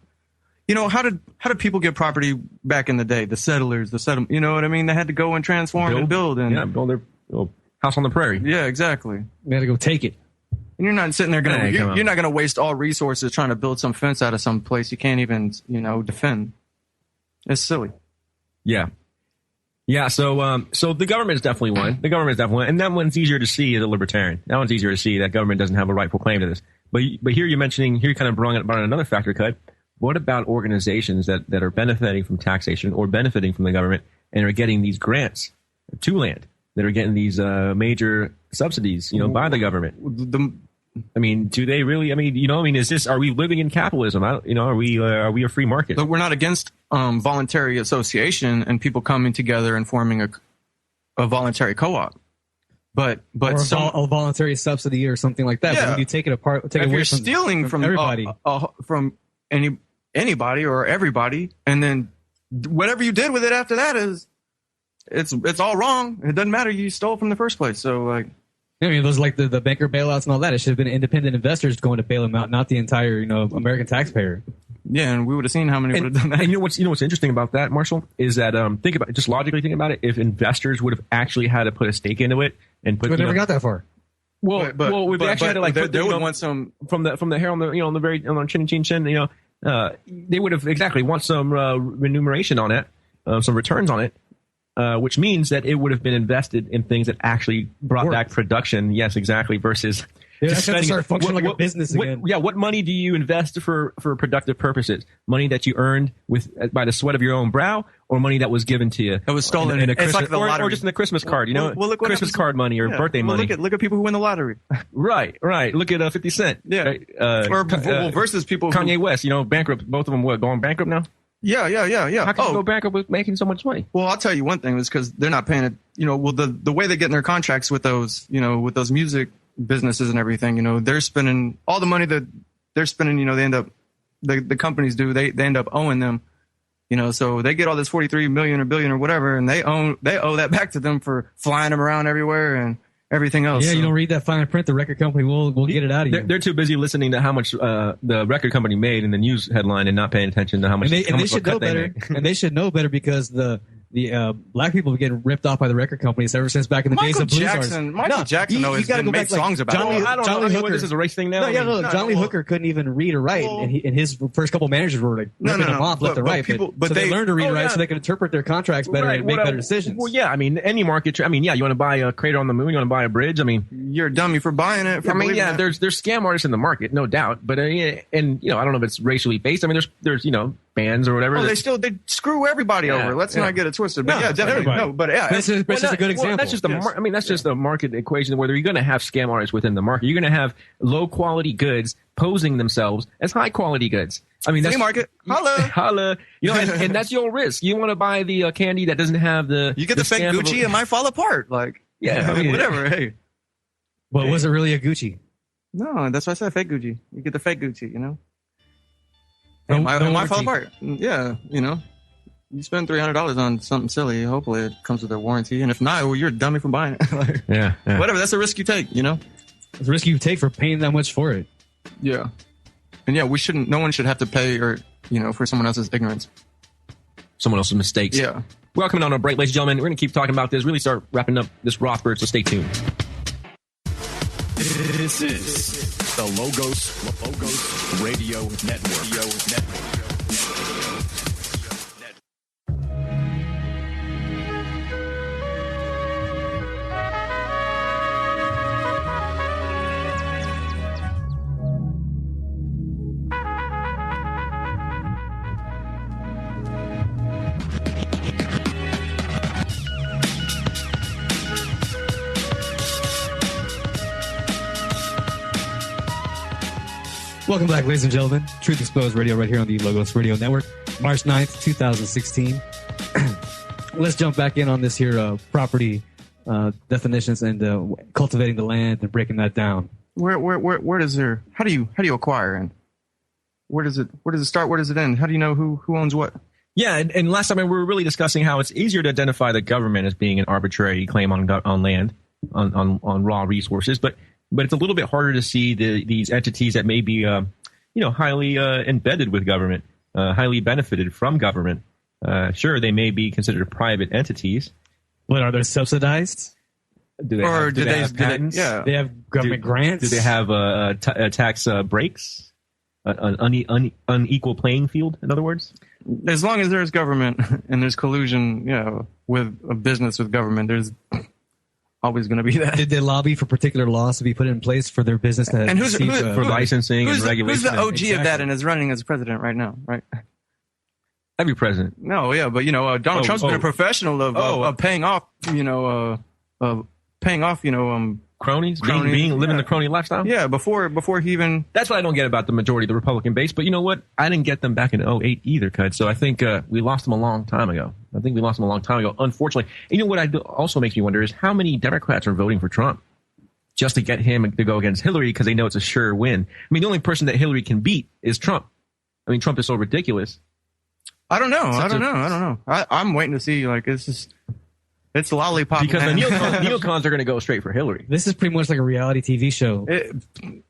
How did people get property back in the day? The settlers, you know what I mean? They had to go and transform and build build their house on the prairie. Yeah, exactly. They had to go take it. And you're not sitting there you're not going to waste all resources trying to build some fence out of some place you can't even, defend. It's silly. Yeah. Yeah. So the government is definitely one. The government is definitely one. And that one's easier to see as a libertarian. That one's easier to see that government doesn't have a rightful claim to this. But here you kind of brought another factor, Cut. What about organizations that are benefiting from taxation or benefiting from the government and are getting these grants to land, that are getting these major subsidies, by the government? Do they really? Are we living in capitalism? Are we a free market? But we're not against voluntary association and people coming together and forming a voluntary co-op. But a voluntary subsidy or something like that. Yeah. But when you take it apart, if you're stealing from everybody, from anybody or everybody, and then whatever you did with it after that it's all wrong. It doesn't matter. You stole from the first place. So those like the banker bailouts and all that. It should have been independent investors going to bail them out, not the entire American taxpayer. Yeah, and we would have seen how many would have done that. And what's interesting about that, Marshall, is that logically think about it. If investors would have actually had to put a stake into it and put, we never got that far. We actually had to like they would want some from the hair on the on the chin. They would have want some remuneration on it, some returns on it. Which means that it would have been invested in things that actually brought back production. Yes, exactly. Versus just start functioning like a business again. What money do you invest for productive purposes? Money that you earned by the sweat of your own brow, or money that was given to you? That was stolen in a it's Christmas, like the lottery. or just in a Christmas card. Christmas card money or birthday money. Look at people who win the lottery. Right. Look at 50 Cent. Yeah. Right? Versus people Kanye West. Bankrupt. Both of them going bankrupt now. Yeah. How can you go bankrupt with making so much money? Well, I'll tell you one thing is because they're not paying it. The way they get in their contracts with those, with those music businesses and everything, they're spending all the money that they're spending. They end up, the companies do. They end up owing them. So they get all this 43 million or billion or whatever, and they owe that back to them for flying them around everywhere and everything else. Yeah, you don't read that fine print. The record company will get it out of you. They're too busy listening to how much the record company made in the news headline and not paying attention to how much. And they should know better. And they should know better because the black people have been getting ripped off by the record companies ever since back in the days of blues artists. Michael Jackson always made songs about it. John Lee Hooker. This is a race thing now. John Lee Hooker couldn't even read or write, and his first couple managers were like ripping him off left and right. But they learned to read and write so they could interpret their contracts better and make better decisions. Well, yeah, any market. You want to buy a crater on the moon, you want to buy a bridge. You're a dummy for buying it. There's scam artists in the market, no doubt. But I don't know if it's racially based. There's bands or whatever. Oh, they screw everybody over. Let's not get it twisted. But definitely. Everybody. No, but yeah. This is a good example. That's just that's just the market equation where you're going to have scam artists within the market. You're going to have low quality goods posing themselves as high quality goods. I mean, that's flea market. Holla. And that's your risk. You want to buy the candy that doesn't have the. You get the fake Gucci, it might fall apart. Whatever. Hey. But was it really a Gucci? No, that's why I said fake Gucci. You get the fake Gucci, No, it might fall warranty. apart. Yeah, you spend $300 on something silly. Hopefully, it comes with a warranty, and if not, well, you're a dummy for buying it. Yeah. Whatever. That's a risk you take. It's a risk you take for paying that much for it. Yeah, and yeah, we shouldn't. No one should have to pay for someone else's ignorance, someone else's mistakes. Yeah. Well, coming on a break, ladies and gentlemen, we're going to keep talking about this. Really start wrapping up this Rothbard. So stay tuned. This is the Logos Radio Network. Welcome back, ladies and gentlemen. Truth Exposed Radio right here on the Logos Radio Network. March 9th, 2016. Let's jump back in on this here property definitions and cultivating the land and breaking that down. Where does there? How do you acquire, and where does it start? Where does it end? How do you know who owns what? Yeah, and last time we were really discussing how it's easier to identify the government as being an arbitrary claim on land, on raw resources, but it's a little bit harder to see these entities that may be, highly embedded with government, highly benefited from government. Sure, they may be considered private entities. What, are they subsidized? Do they have patents? They have government grants? Do they have tax breaks? An unequal playing field, in other words? As long as there's government and there's collusion, with a business with government, there's always going to be that. Did they lobby for particular laws to be put in place for their business to and who's for licensing and regulation? Who's the OG of that and is running as president right now, right? Every president. No, yeah, but Donald Trump's been a professional of paying off, cronies, living the crony lifestyle. Yeah, before he even. That's what I don't get about the majority of the Republican base. But you know what? I didn't get them back in 2008 either, Cud. So I think we lost them a long time ago. Unfortunately. And you know what also makes me wonder is how many Democrats are voting for Trump just to get him to go against Hillary because they know it's a sure win. I mean, the only person that Hillary can beat is Trump. I mean, Trump is so ridiculous. I don't know. I'm waiting to see. It's lollipop. Because the neocons are going to go straight for Hillary. This is pretty much like a reality TV show.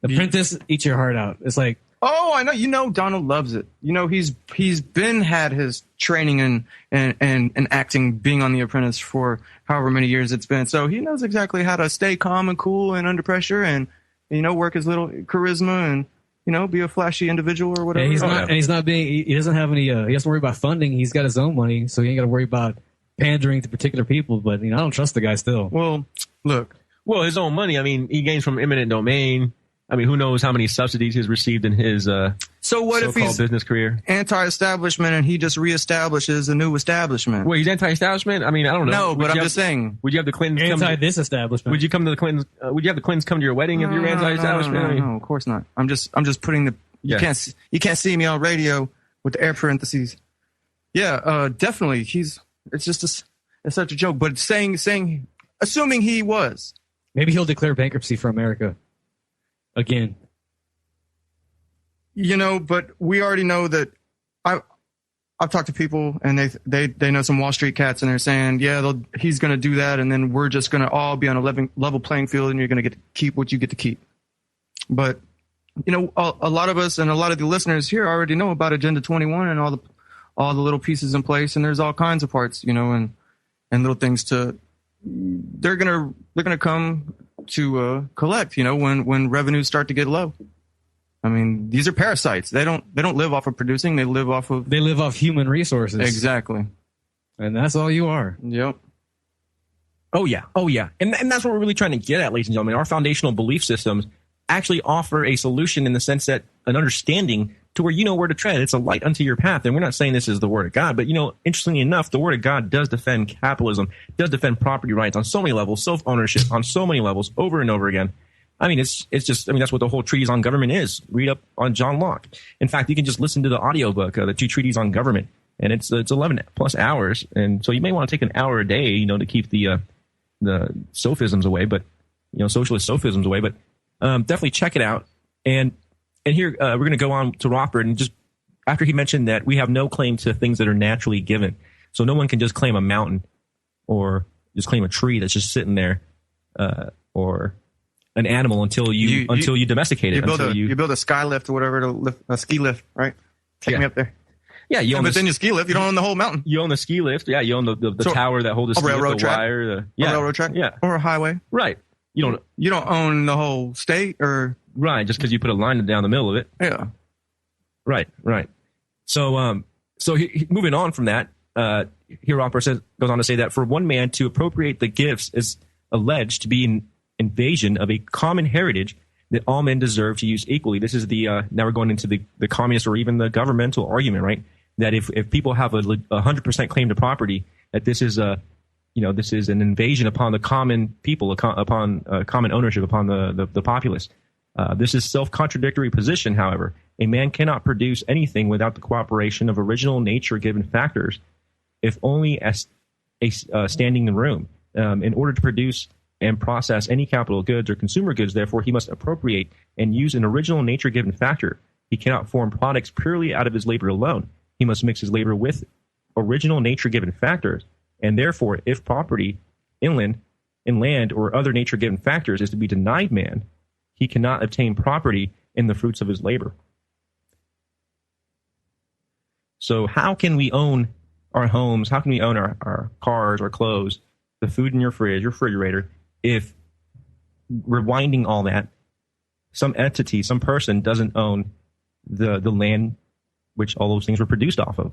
Apprentice, eat your heart out. It's like. Oh, I know. Donald loves it. He's had his training and acting, being on The Apprentice for however many years it's been. So he knows exactly how to stay calm and cool and under pressure, and work his little charisma and be a flashy individual or whatever. And he's not being. He doesn't have any. He doesn't worry about funding. He's got his own money, so he ain't got to worry about pandering to particular people. But I don't trust the guy still. Well, look. Well, his own money. I mean, he gains from eminent domain. I mean, who knows how many subsidies he's received in his so what if he's business career? Anti-establishment, and he just reestablishes a new establishment. Wait, he's anti-establishment? I mean, I don't know. No, but I'm just saying. Would you have the Clintons this establishment? Would you come to the Clintons? Would you have the Clintons come to your wedding if you're anti-establishment? No, of course not. I'm just putting the. You can't see me on radio with the air parentheses. Yeah, definitely. It's such a joke. But assuming he was, maybe he'll declare bankruptcy for America. Again, but we already know that. I've talked to people, and they know some Wall Street cats, and they're saying, he's going to do that, and then we're just going to all be on a level playing field, and you're going to get to keep what you get to keep. But a lot of us and a lot of the listeners here already know about Agenda 21 and all the little pieces in place, and there's all kinds of parts, and little things they're gonna come to collect, when revenues start to get low. I mean, these are parasites. They don't live off of producing. They live off human resources. Exactly. And that's all you are. Yep. Oh yeah. And that's what we're really trying to get at, ladies and gentlemen. Our foundational belief systems actually offer a solution in the sense that an understanding to where you know where to tread. It's a light unto your path. And we're not saying this is the word of God, but interestingly enough, the word of God does defend capitalism, does defend property rights on so many levels, self-ownership on so many levels, over and over again. I mean, it's just, that's what the whole treatise on government is. Read up on John Locke. In fact, you can just listen to the audiobook, the 2 treatises on government, and it's 11 plus hours. And so you may want to take an hour a day, to keep the sophisms away, but, socialist sophisms away, but definitely check it out. And here, we're going to go on to Rothbard, and just after he mentioned that we have no claim to things that are naturally given. So no one can just claim a mountain or just claim a tree that's just sitting there, or an animal until you domesticate it. You build a sky lift or whatever, a ski lift, right? Take me up there. Yeah, but then you ski lift. You don't own the whole mountain. You own the ski lift. Yeah, you own the tower that holds the railroad track, wire, a railroad track, yeah, or a highway. Right. You don't own the whole state, or right, just because you put a line down the middle of it. Yeah. Right. So moving on from that, here Rothbard goes on to say that for one man to appropriate the gifts is alleged to be an invasion of a common heritage that all men deserve to use equally. This is now we're going into the communist or even the governmental argument, right? That if people have a 100% claim to property, that this is this is an invasion upon the common people, upon common ownership, upon the populace. This is self-contradictory position, however. A man cannot produce anything without the cooperation of original nature-given factors, if only as a standing room. In order to produce and process any capital goods or consumer goods, therefore, he must appropriate and use an original nature-given factor. He cannot form products purely out of his labor alone. He must mix his labor with original nature-given factors, and therefore, if property, in land, or other nature-given factors is to be denied man, he cannot obtain property in the fruits of his labor. So how can we own our homes? How can we own our cars, our clothes, the food in your fridge, your refrigerator, if, rewinding all that, some entity, some person doesn't own the land which all those things were produced off of?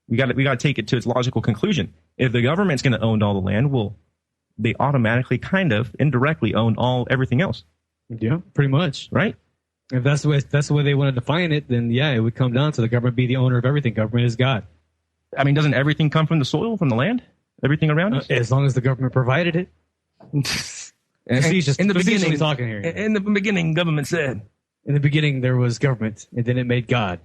We got to take it to its logical conclusion. If the government's going to own all the land, well, they automatically, kind of indirectly, own everything else. Yeah, pretty much. Right? If that's the way they want to define it, then yeah, it would come down to the government be the owner of everything. Government is God. I mean, doesn't everything come from the soil, from the land? Everything around us? As long as the government provided it. In the beginning, talking here. In the beginning, government said. In the beginning, there was government, and then it made God.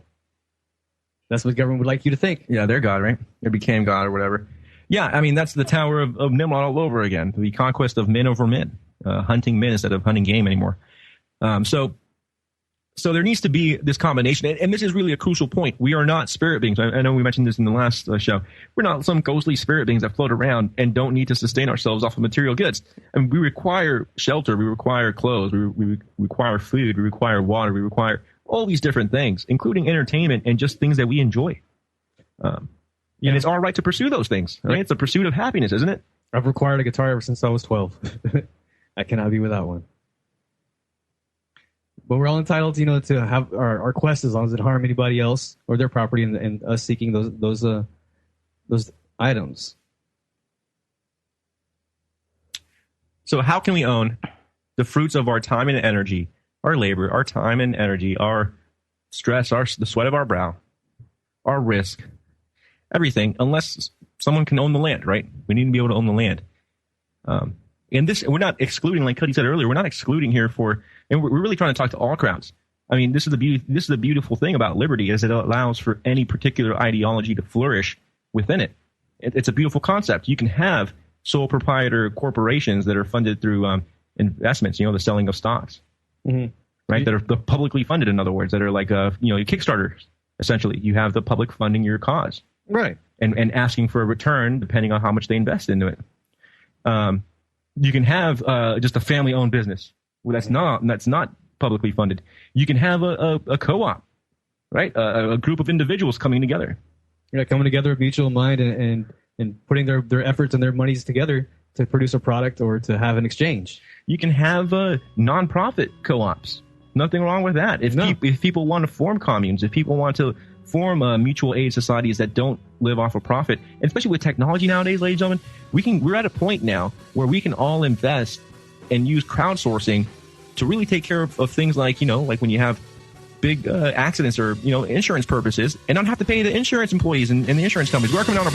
That's what government would like you to think. Yeah, they're God, right? It became God or whatever. Yeah, I mean, that's the Tower of Nimrod all over again. The conquest of men over men. Hunting men instead of hunting game anymore. So there needs to be this combination. And this is really a crucial point. We are not spirit beings. I know we mentioned this in the last show. We're not some ghostly spirit beings that float around and don't need to sustain ourselves off of material goods. I mean, we require shelter. We require clothes. We require food. We require water. We require all these different things, including entertainment and just things that we enjoy. And it's our right to pursue those things. Right? It's a pursuit of happiness, isn't it? I've required a guitar ever since I was 12. I cannot be without one. But we're all entitled, to have our quest as long as it harm anybody else or their property, and us seeking those items. So how can we own the fruits of our time and energy, our labor, our time and energy, our stress, the sweat of our brow, our risk, everything, unless someone can own the land, right? We need to be able to own the land. And this, we're not excluding, like Cuddy said earlier, we're not excluding here and we're really trying to talk to all crowds. I mean, this is the beautiful thing about liberty, is it allows for any particular ideology to flourish within it. It's a beautiful concept. You can have sole proprietor corporations that are funded through investments, the selling of stocks, right? That are publicly funded, in other words, that are like, Kickstarters, essentially. You have the public funding your cause. Right. And asking for a return depending on how much they invest into it. You can have just a family-owned business. Well, that's not publicly funded. You can have a co-op, right? A group of individuals coming together. Yeah, coming together with mutual mind and putting their efforts and their monies together to produce a product or to have an exchange. You can have non-profit co-ops. Nothing wrong with that. If people want to form communes, if people want to form mutual aid societies that don't live off of profit, and especially with technology nowadays, ladies and gentlemen, we're at a point now where we can all invest and use crowdsourcing to really take care of things like, like when you have big accidents or insurance purposes, and don't have to pay the insurance employees and the insurance companies. We're coming on.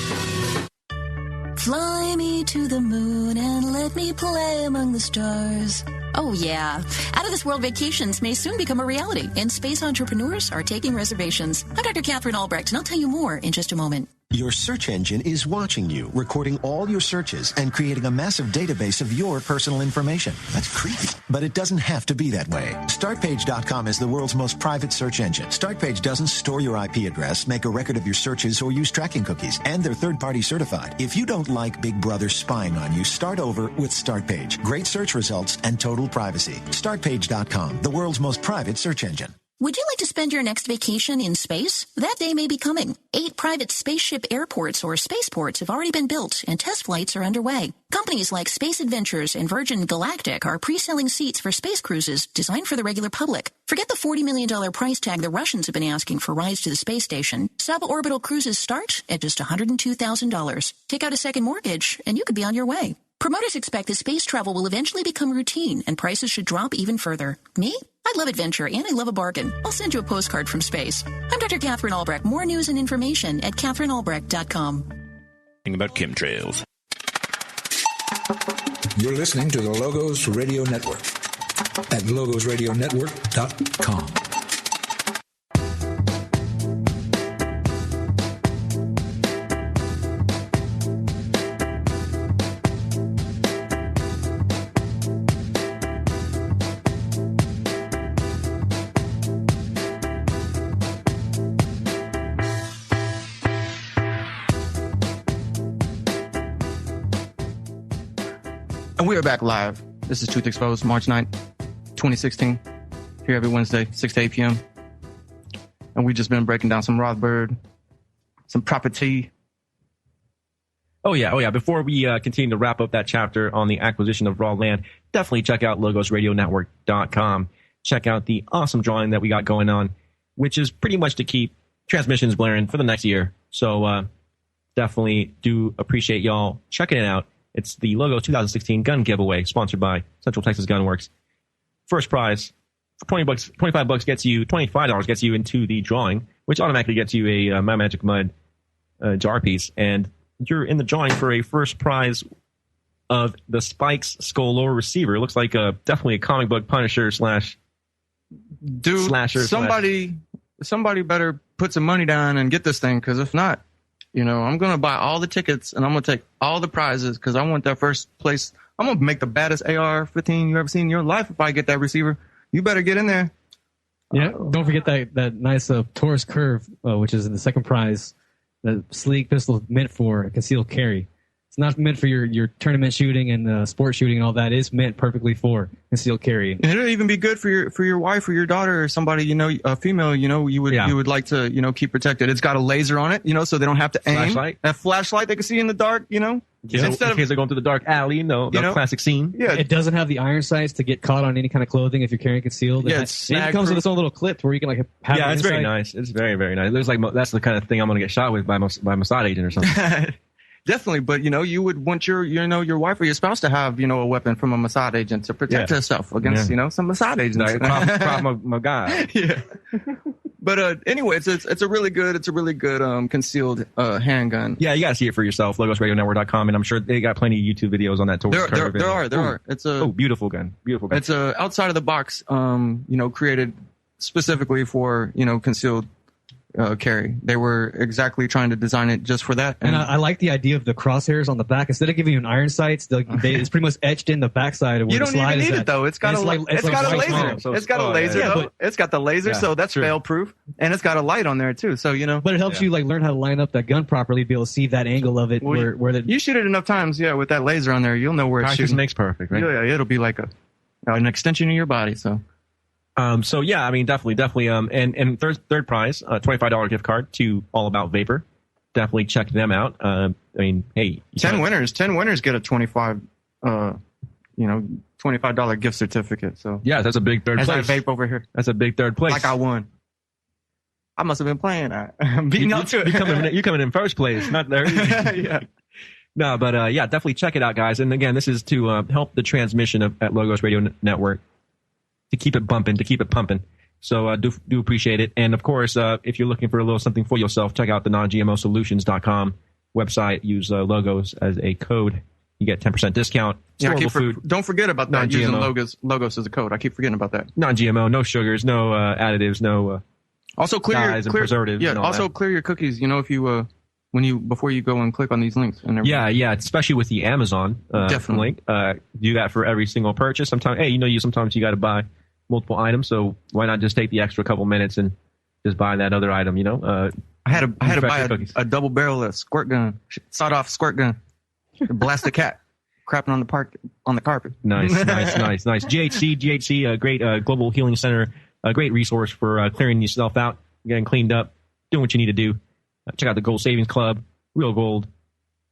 Fly me to the moon and let me play among the stars. Oh, yeah. Out-of-this-world vacations may soon become a reality, and space entrepreneurs are taking reservations. I'm Dr. Catherine Albrecht, and I'll tell you more in just a moment. Your search engine is watching you, recording all your searches and creating a massive database of your personal information. That's creepy. But it doesn't have to be that way. Startpage.com is the world's most private search engine. Startpage doesn't store your IP address, make a record of your searches, or use tracking cookies, and they're third-party certified. If you don't like Big Brother spying on you, start over with Startpage. Great search results and total privacy. Startpage.com, the world's most private search engine. Would you like to spend your next vacation in space? That day may be coming. 8 private spaceship airports or spaceports have already been built, and test flights are underway. Companies like Space Adventures and Virgin Galactic are pre-selling seats for space cruises designed for the regular public. Forget the $40 million price tag the Russians have been asking for rides to the space station. Suborbital cruises start at just $102,000. Take out a second mortgage, and you could be on your way. Promoters expect that space travel will eventually become routine, and prices should drop even further. Me? I love adventure, and I love a bargain. I'll send you a postcard from space. I'm Dr. Catherine Albrecht. More news and information at CatherineAlbrecht.com. About chemtrails. You're listening to the Logos Radio Network at LogosRadioNetwork.com. And we are back live. This is Truth Exposed, March 9th, 2016. Here every Wednesday, 6 to 8 p.m. And we've just been breaking down some Rothbard, some property. Oh, yeah. Before we continue to wrap up that chapter on the acquisition of raw land, definitely check out LogosRadioNetwork.com. Check out the awesome drawing that we got going on, which is pretty much to keep transmissions blaring for the next year. So definitely do appreciate y'all checking it out. It's the Logo 2016 gun giveaway sponsored by Central Texas Gun Works. First prize for $25 gets you $25 gets you into the drawing, which automatically gets you a My Magic Mud jar piece, and you're in the drawing for a first prize of the Spikes Skull Lower Receiver. It looks like definitely a comic book Punisher slash dude slasher. Somebody better put some money down and get this thing, because if not, I'm going to buy all the tickets and I'm going to take all the prizes because I want that first place. I'm going to make the baddest AR-15 you ever seen in your life if I get that receiver. You better get in there. Yeah, don't forget that nice Taurus Curve, which is in the second prize. The sleek pistol meant for a concealed carry. It's not meant for your tournament shooting and sport shooting and all that. It's meant perfectly for concealed carry. And it'll even be good for your wife or your daughter or somebody, a female, you would like to, keep protected. It's got a laser on it, so they don't have to aim. Flashlight. That flashlight they can see in the dark, Instead in case they're going through the dark alley, the classic scene. Yeah. It doesn't have the iron sights to get caught on any kind of clothing if you're carrying concealed. Yeah, it comes with its own little clip where you can have it's very nice. It's very, very nice. There's that's the kind of thing I'm going to get shot with by Mossad agent or something. Definitely, but you would want your wife or your spouse to have a weapon from a Mossad agent to protect herself against some Mossad agents. My guy. Yeah. But anyway, it's a really good concealed handgun. Yeah, you gotta see it for yourself. LogosRadioNetwork.com, and I'm sure they got plenty of YouTube videos on that. There are. It's a beautiful gun. It's a outside of the box, created specifically for concealed carry. They were exactly trying to design it just for that. And I like the idea of the crosshairs on the back. Instead of giving you an iron sights, it's pretty much etched in the backside of where the slide is. You don't even need it though. It's got a laser. It's got a laser though. It's got the laser, so that's fail proof. And it's got a light on there too. So But it helps you learn how to line up that gun properly, be able to see that angle of it. You shoot it enough times, with that laser on there, you'll know where it's shooting. Makes perfect, right? Yeah, it'll be like an extension of your body. So. Definitely. And third prize, $25 gift card to All About Vapor. Definitely check them out. Hey, 10 winners get a $25 gift certificate. So yeah, that's a big third place. As I vape over here, that's a big third place. Like I won. I must have been playing. I'm beating up to it. You're coming in first place, not there. Yeah. No, but definitely check it out, guys. And again, this is to help the transmission at Logos Radio Network. To keep it bumping, to keep it pumping. So do appreciate it. And, of course, if you're looking for a little something for yourself, check out the nongmosolutions.com website. Use Logos as a code. You get 10% discount. Yeah, food. Don't forget about that, Non-GMO. using Logos as a code. I keep forgetting about that. Non-GMO, no sugars, no additives, no also dyes and preservatives. Yeah, and all also that. clear your cookies, if you before you go and click on these links and everything. Yeah, especially with the Amazon Definitely. link. Do that for every single purchase. Sometimes you got to buy multiple items, so why not just take the extra couple minutes and just buy that other item? I had to buy cookies. a double barrel squirt gun, sawed-off squirt gun, blast a cat crapping on the carpet. Nice. GHC, a great global healing center, a great resource for clearing yourself out, getting cleaned up, doing what you need to do. Check out the Gold Savings Club, real gold,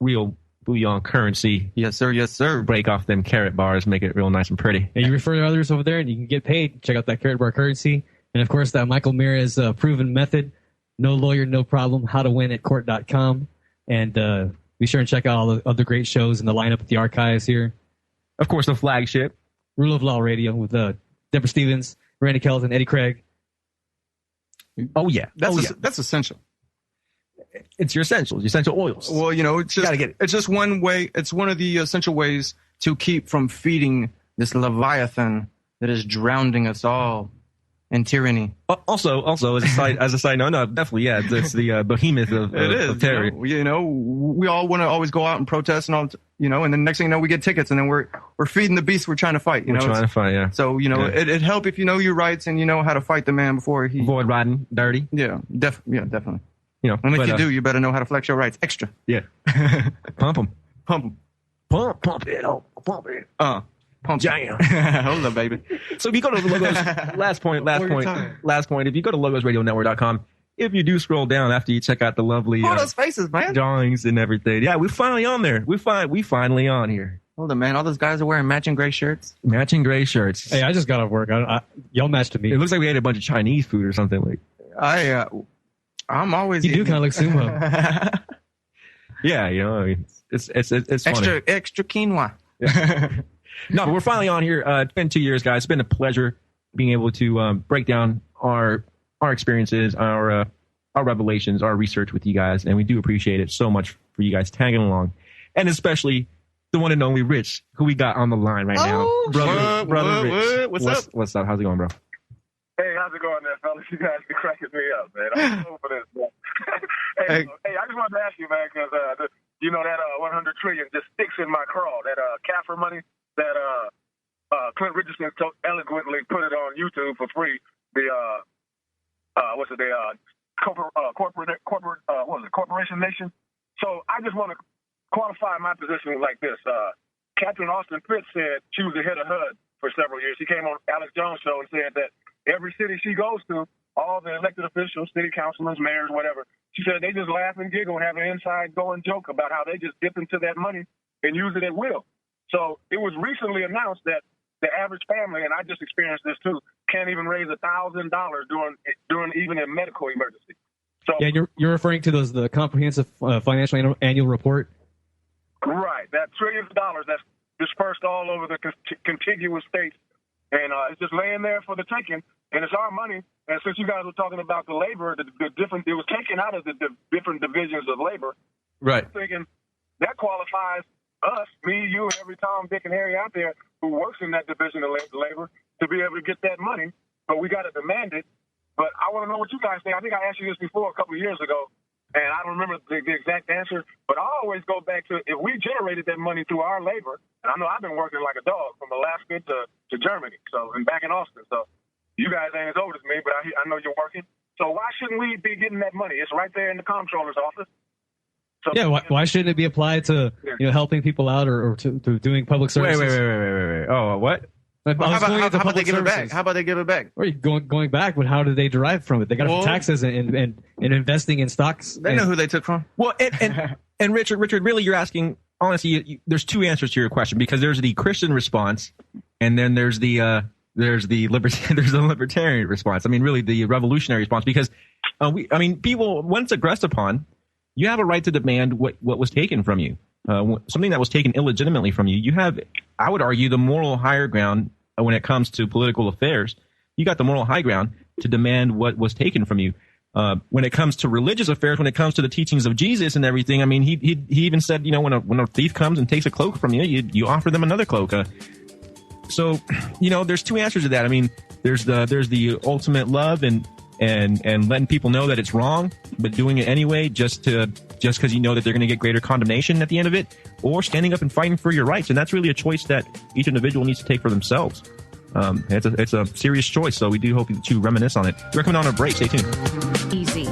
real bullion currency. Yes, sir. Yes, sir. Break off them carrot bars, make it real nice and pretty. And you refer to others over there, and you can get paid. Check out that carrot bar currency. And, of course, that Michael Mira's proven method, no lawyer, no problem, howtowinatcourt.com. And be sure and check out all the other great shows in the lineup at the archives here. Of course, the flagship. Rule of Law Radio with Deborah Stevens, Randy Kells, and Eddie Craig. Oh, yeah. That's essential. It's your essentials, your essential oils. Well, it's just, it's just one way. It's one of the essential ways to keep from feeding this Leviathan that is drowning us all in tyranny. Also, as a side note, no, definitely, yeah, it's the behemoth of terror. We all want to always go out and protest and all, and then next thing you know, we get tickets, and then we're feeding the beast we're trying to fight. We're trying to fight, yeah. So it'd help if you know your rights and you know how to fight the man before he avoid riding dirty. Yeah, definitely. And if you do, you better know how to flex your rights extra. Yeah. Pump them. Pump it. Pump jam. Hold up, baby. So if you go to Logos, last point. If you go to logosradionetwork.com, if you do scroll down after you check out the lovely all those faces, man, drawings and everything, yeah, we're finally on there. We finally on here. Hold on, man. All those guys are wearing matching gray shirts. Hey, I just got off work. Y'all matched me. It looks like we ate a bunch of Chinese food or something. Like I'm always. You do kind of look sumo. Yeah, it's extra quinoa. Yeah. No, but we're finally on here. It's been 2 years, guys. It's been a pleasure being able to break down our experiences, our revelations, our research with you guys, and we do appreciate it so much for you guys tagging along, and especially the one and only Rich, who we got on the line right now. Brother Rich. What's up? How's it going, bro? Hey, how's it going there, fellas? You guys be cracking me up, man. I'm so for this, man. hey, I just wanted to ask you, man, because that 100 trillion just sticks in my craw. That CAFR money that Clint Richardson so eloquently put it on YouTube for free. The Corporation Nation. So I just want to qualify my position like this. Catherine Austin Fitts said she was the head of HUD for several years. She came on Alex Jones' show and said that every city she goes to, all the elected officials, city councilors, mayors, whatever, she said they just laugh and giggle and have an inside going joke about how they just dip into that money and use it at will. So it was recently announced that the average family, and I just experienced this too, can't even raise $1,000 during even a medical emergency. So yeah, you're referring to the comprehensive financial annual report. Right, that trillions of dollars that's dispersed all over the contiguous states, and it's just laying there for the taking. And it's our money. And since you guys were talking about the labor, the different, it was taken out of the different divisions of labor. Right. I'm thinking that qualifies us, me, you, and every Tom, Dick, and Harry out there who works in that division of labor to be able to get that money. But we got to demand it. But I want to know what you guys think. I think I asked you this before a couple of years ago, and I don't remember the exact answer. But I always go back to if we generated that money through our labor, and I know I've been working like a dog from Alaska to Germany, and back in Austin. So you guys ain't as old as me, but I know you're working. So why shouldn't we be getting that money? It's right there in the comptroller's office. So, yeah, why shouldn't it be applied to helping people out or to doing public services? Wait. Oh, what? How about they give it back? How about they give it back? Or going back, but how did they derive from it? They got it from taxes and investing in stocks. They know who they took from. Well, and Richard, really, you're asking. Honestly, there's two answers to your question, because there's the Christian response, and then there's the libertarian response. I mean, really, the revolutionary response, because people, once aggressed upon, you have a right to demand what was taken from you. Something that was taken illegitimately from you. You have, I would argue, the moral higher ground when it comes to political affairs. You got the moral high ground. to demand what was taken from you. When it comes to religious affairs, when it comes to the teachings of Jesus and everything, I mean, he even said, when a thief comes and takes a cloak from you, you offer them another cloak. So, there's two answers to that. I mean, there's the ultimate love and letting people know that it's wrong, but doing it anyway just because you know that they're going to get greater condemnation at the end of it, or standing up and fighting for your rights. And that's really a choice that each individual needs to take for themselves. It's a serious choice, so we do hope to reminisce on it. We're coming on a break. Stay tuned. Easy.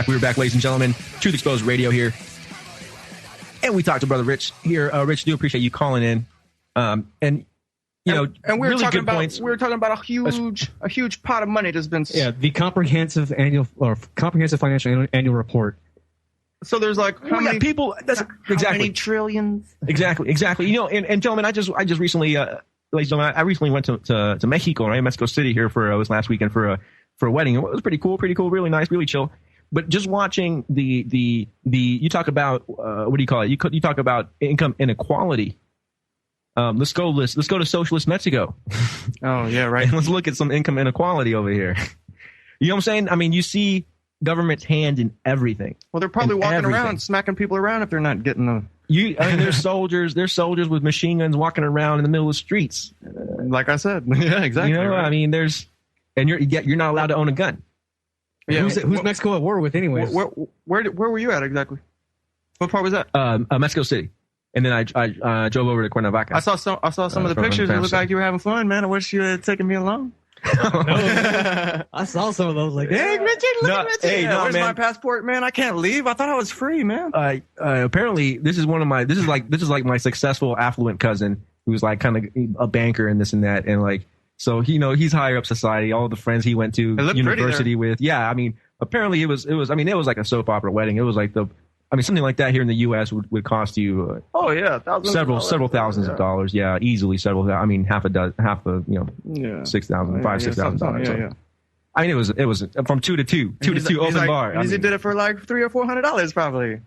We're back, ladies and gentlemen. Truth Exposed Radio here. And we talked to Brother Rich here. Rich, do appreciate you calling in. And we were really talking about points. We were talking about a huge pot of money that's been. Yeah, the comprehensive financial annual report. So there's like how many people? That's how exactly many trillions? Exactly. And gentlemen, I just recently, ladies and gentlemen, I recently went to Mexico, right, Mexico City here for this last weekend for a wedding. It was pretty cool, really nice, really chill. But just watching the you talk about what do you call it? You talk about income inequality. Let's go to socialist Mexico. Oh yeah, right. And let's look at some income inequality over here. You know what I'm saying? I mean, you see government's hand in everything. Well, they're probably walking around smacking people around if they're not getting the. There's soldiers with machine guns walking around in the middle of the streets. Like I said, yeah, exactly. Right. I mean, you're not allowed to own a gun. Yeah, who's Mexico at war with, anyways? Where were you at exactly? What part was that? Mexico City, and then I drove over to Cuernavaca. I saw some of the pictures. It looked like you were having fun, man. I wish you had taken me along. I saw some of those. Like, hey, Richard, look at Richard. Hey, where's my passport, man? I can't leave. I thought I was free, man. Apparently, this is like my successful affluent cousin who's like kind of a banker and this and that, and like. So he's higher up society. All the friends he went to university with. Yeah, I mean, apparently it was like a soap opera wedding. It was like something like that here in the U.S. would cost you. Several thousands of dollars. Yeah, easily several. I mean, $6,000, $5,000-$6,000. Yeah. I mean, it was from 2 to 2 open bar. He did it for like $300 or $400 probably.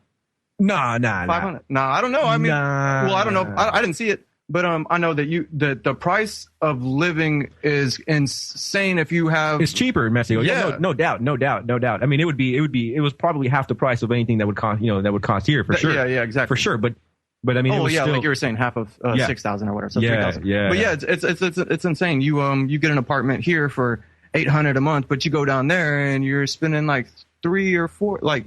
Nah. 500. Nah, I don't know. I mean, well, I don't know. I didn't see it. But I know that the price of living is insane if you have. It's cheaper in Mexico. Yeah, no doubt. I mean, it was probably half the price of anything that would cost here for sure. Yeah, exactly. For sure, but I mean, it was still, like you were saying, half of 6,000 or whatever. So 3,000. Yeah. But yeah, it's insane. You get an apartment here for $800 a month, but you go down there and you're spending like 3 or 4, like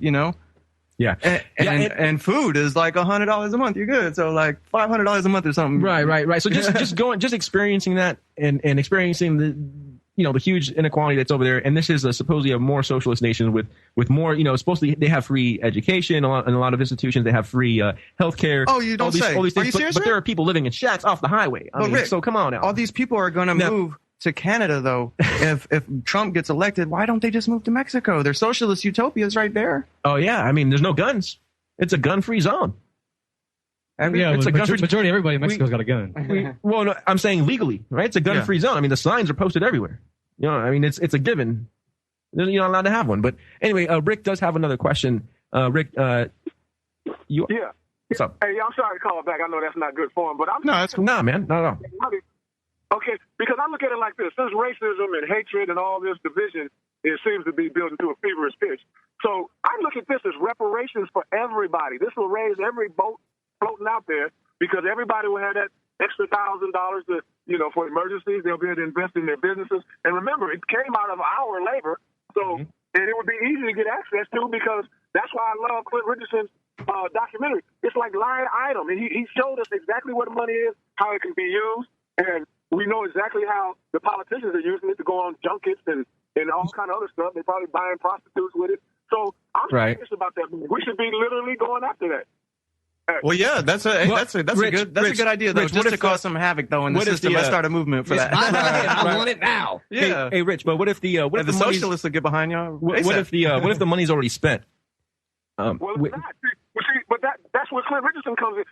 Yeah. And food is like $100 a month. You're good. So like $500 a month or something. Right. So just experiencing that and experiencing the huge inequality that's over there. And this is supposedly a more socialist nation with more, supposedly they have free education in a lot of institutions. They have free healthcare. Oh, you don't say. All these things, Are you serious? But there are people living in shacks off the highway. I mean, Rick, so come on now. All these people are going to move to Canada, though. if Trump gets elected, why don't they just move to Mexico? Their socialist utopias right there. Oh yeah, I mean, there's no guns. It's a gun-free zone. It's a majority of everybody in Mexico's got a gun. Well, no, I'm saying legally, right? It's a gun-free zone. I mean, the signs are posted everywhere. I mean, it's a given. You're not allowed to have one. But anyway, Rick does have another question. Rick, Yeah. What's up? Hey, I'm sorry to call back. I know that's not good form, but that's cool. Nah, man, not at all. Okay, because I look at it like this. Since racism and hatred and all this division, it seems to be building to a feverish pitch. So I look at this as reparations for everybody. This will raise every boat floating out there because everybody will have that extra $1,000 to, for emergencies. They'll be able to invest in their businesses. And remember, it came out of our labor. So, and it would be easy to get access to because that's why I love Clint Richardson's documentary. It's like line item. And he showed us exactly what the money is, how it can be used. And we know exactly how the politicians are using it to go on junkets and all kind of other stuff. They're probably buying prostitutes with it. So I'm curious about that. We should be literally going after that. Well, yeah, that's a good idea though. Rich, just to cause some havoc though in the system. Let's start a movement for that. I want it now. Yeah. Hey, Rich, but what if the socialists will get behind y'all? What if the money's already spent? Well, it's not. But that's where Clint Richardson comes in.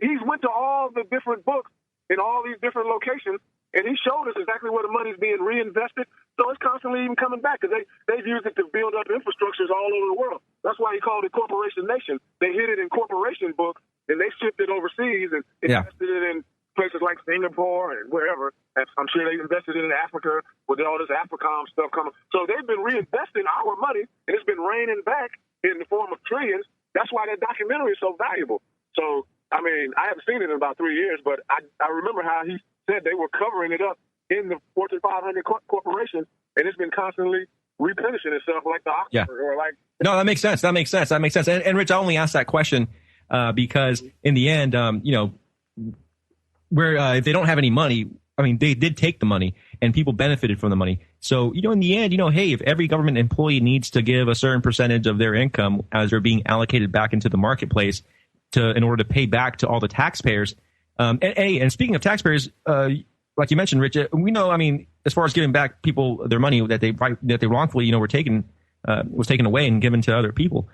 He's went to all the different books in all these different locations, and he showed us exactly where the money's being reinvested. So it's constantly even coming back because they've used it to build up infrastructures all over the world. That's why he called it Corporation Nation. They hid it in corporation books, and they shipped it overseas and invested it in places like Singapore and wherever. I'm sure they invested it in Africa with all this AFRICOM stuff coming. So they've been reinvesting our money, and it's been raining back in the form of trillions. That's why that documentary is so valuable. So, I mean, I haven't seen it in about 3 years, but I remember how he said they were covering it up in the Fortune 500 corporations, and it's been constantly replenishing itself like the Oxford or like. No, that makes sense. And Rich, I only asked that question because in the end, where if they don't have any money, I mean, they did take the money and people benefited from the money. So, in the end, hey, if every government employee needs to give a certain percentage of their income as they're being allocated back into the marketplace in order to pay back to all the taxpayers. And speaking of taxpayers, like you mentioned, Rich, we know, I mean, as far as giving back people their money that they wrongfully, was taken away and given to other people.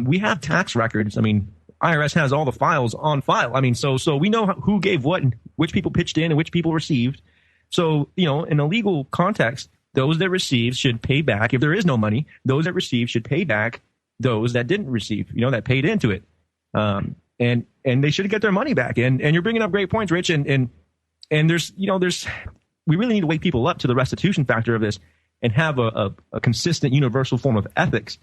We have tax records. I mean, IRS has all the files on file. I mean, so we know who gave what and which people pitched in and which people received. So, in a legal context, those that received should pay back. If there is no money, those that received should pay back those that didn't receive, that paid into it. And they should get their money back. And you're bringing up great points, Rich. And there's we really need to wake people up to the restitution factor of this and have a consistent universal form of ethics.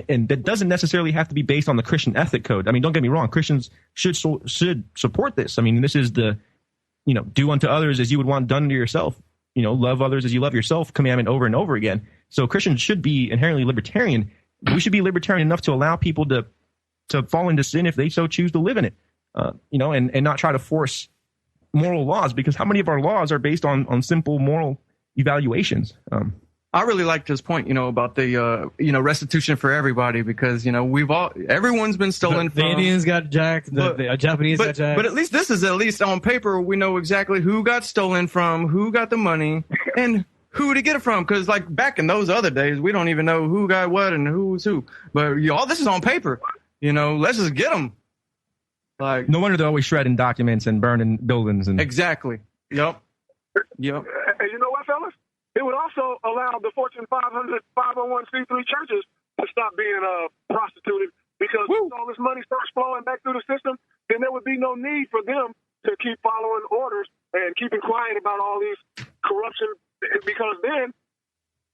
And that doesn't necessarily have to be based on the Christian ethic code. I mean, don't get me wrong. Christians should support this. I mean, this is the, do unto others as you would want done to yourself. Love others as you love yourself commandment over and over again. So Christians should be inherently libertarian. We should be libertarian enough to allow people to fall into sin if they so choose to live in it, and not try to force moral laws, because how many of our laws are based on simple moral evaluations? I really liked his point, about the, restitution for everybody, because, everyone's been stolen from. The Indians got jacked, the Japanese got jacked. But at least this is on paper. We know exactly who got stolen from, who got the money, and who to get it from. Because, like, back in those other days, we don't even know who got what and who's who. But all this is on paper. Let's just get them. Like, no wonder they're always shredding documents and burning buildings. Exactly. Yep. And you know what, fellas? It would also allow the Fortune 500, 501c3 churches to stop being prostituted, because if all this money starts flowing back through the system, then there would be no need for them to keep following orders and keeping quiet about all these corruption, because then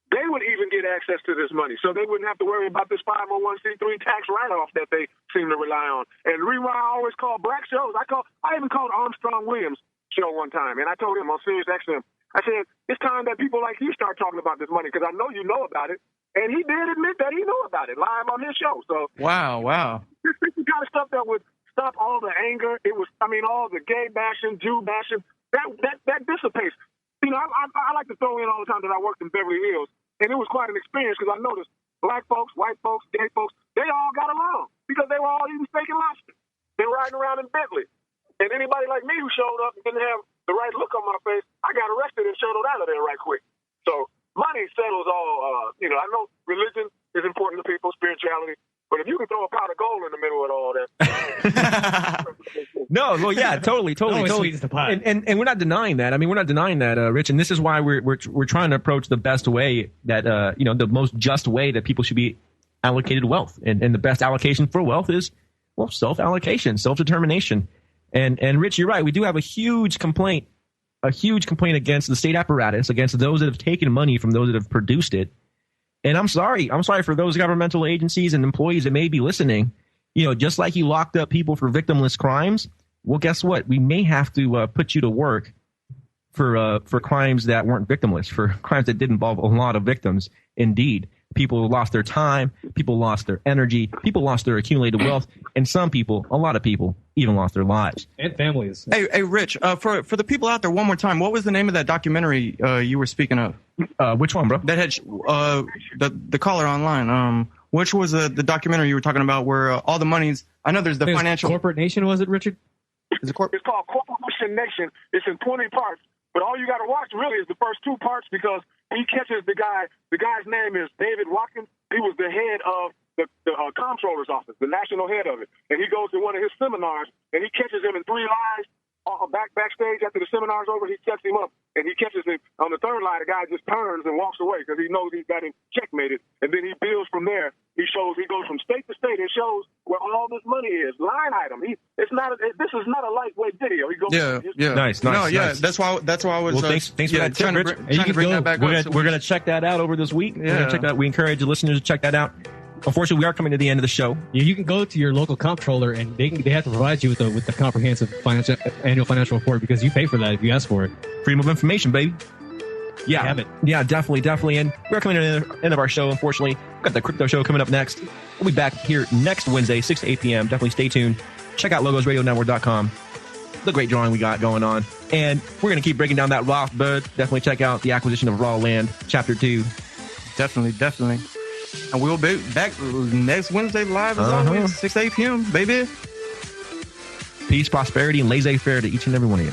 they would even get access to this money. So they wouldn't have to worry about this 501c3 tax write-off that they seem to rely on. And the reason why I always call black shows, I even called Armstrong Williams show one time, and I told him on Sirius XM, I said, it's time that people like you start talking about this money, because I know you know about it. And he did admit that he knew about it live on his show. So Wow. This is the kind of stuff that would stop all the anger. It was, all the gay bashing, Jew bashing, that dissipates. I like to throw in all the time that I worked in Beverly Hills, and it was quite an experience, because I noticed black folks, white folks, gay folks, they all got along because they were all eating steak and lobster. They were riding around in Bentley. And anybody like me who showed up and didn't have the right look on my face, I got arrested and shuttled out of there right quick. So money settles all. I know religion is important to people, spirituality, but if you can throw a pot of gold in the middle of all that. No, well, yeah, totally. And we're not denying that. I mean, we're not denying that, Rich. And this is why we're trying to approach the best way that, the most just way that people should be allocated wealth. And the best allocation for wealth is, self-allocation, self-determination. And Rich, you're right. We do have a huge complaint against the state apparatus, against those that have taken money from those that have produced it. And I'm sorry for those governmental agencies and employees that may be listening. Just like you locked up people for victimless crimes, well, guess what? We may have to put you to work for crimes that weren't victimless, for crimes that did involve a lot of victims. Indeed, people lost their time, people lost their energy, people lost their accumulated wealth, and some people, a lot of people, even lost their lives and families. Hey, Rich, for the people out there, one more time, what was the name of that documentary you were speaking of? Which one, bro? That had the caller online. Which was the documentary you were talking about where all the money's I know there's the financial Corporate Nation, was it, Richard? Is it It's called Corporation Nation. It's in 20 parts. But all you got to watch really is the first 2 parts because he catches the guy. The guy's name is David Watkins. He was the head of the comptroller's office, the national head of it. And he goes to one of his seminars, and he catches him in 3 lies. Backstage after the seminar's over, he sets him up, and he catches him on the 3rd lie. The guy just turns and walks away because he knows he's got him checkmated. And then he builds from there. He goes from state to state and shows where all this money is. Line item. This is not a lightweight video. He goes. Yeah. Nice. No, yeah. That's why I was. Well, thanks for that tip, Richard. Trying to bring that back up. We're going to check that out over this week. Yeah. We're gonna check that. We encourage the listeners to check that out. Unfortunately, we are coming to the end of the show. You can go to your local comptroller, and they have to provide you with the comprehensive annual financial report because you pay for that if you ask for it. Freedom of information, baby. Yeah, have it. Yeah, definitely. And we're coming to the end of our show, unfortunately. We've got the crypto show coming up next. We'll be back here next Wednesday, 6 to 8 p.m. Definitely stay tuned. Check out logosradionetwork.com. The great drawing we got going on. And we're going to keep breaking down that Rothbard. Definitely check out the acquisition of raw land, Chapter 2. Definitely. And we'll be back next Wednesday live as always, 6 to 8 p.m., baby. Peace, prosperity, and laissez-faire to each and every one of you.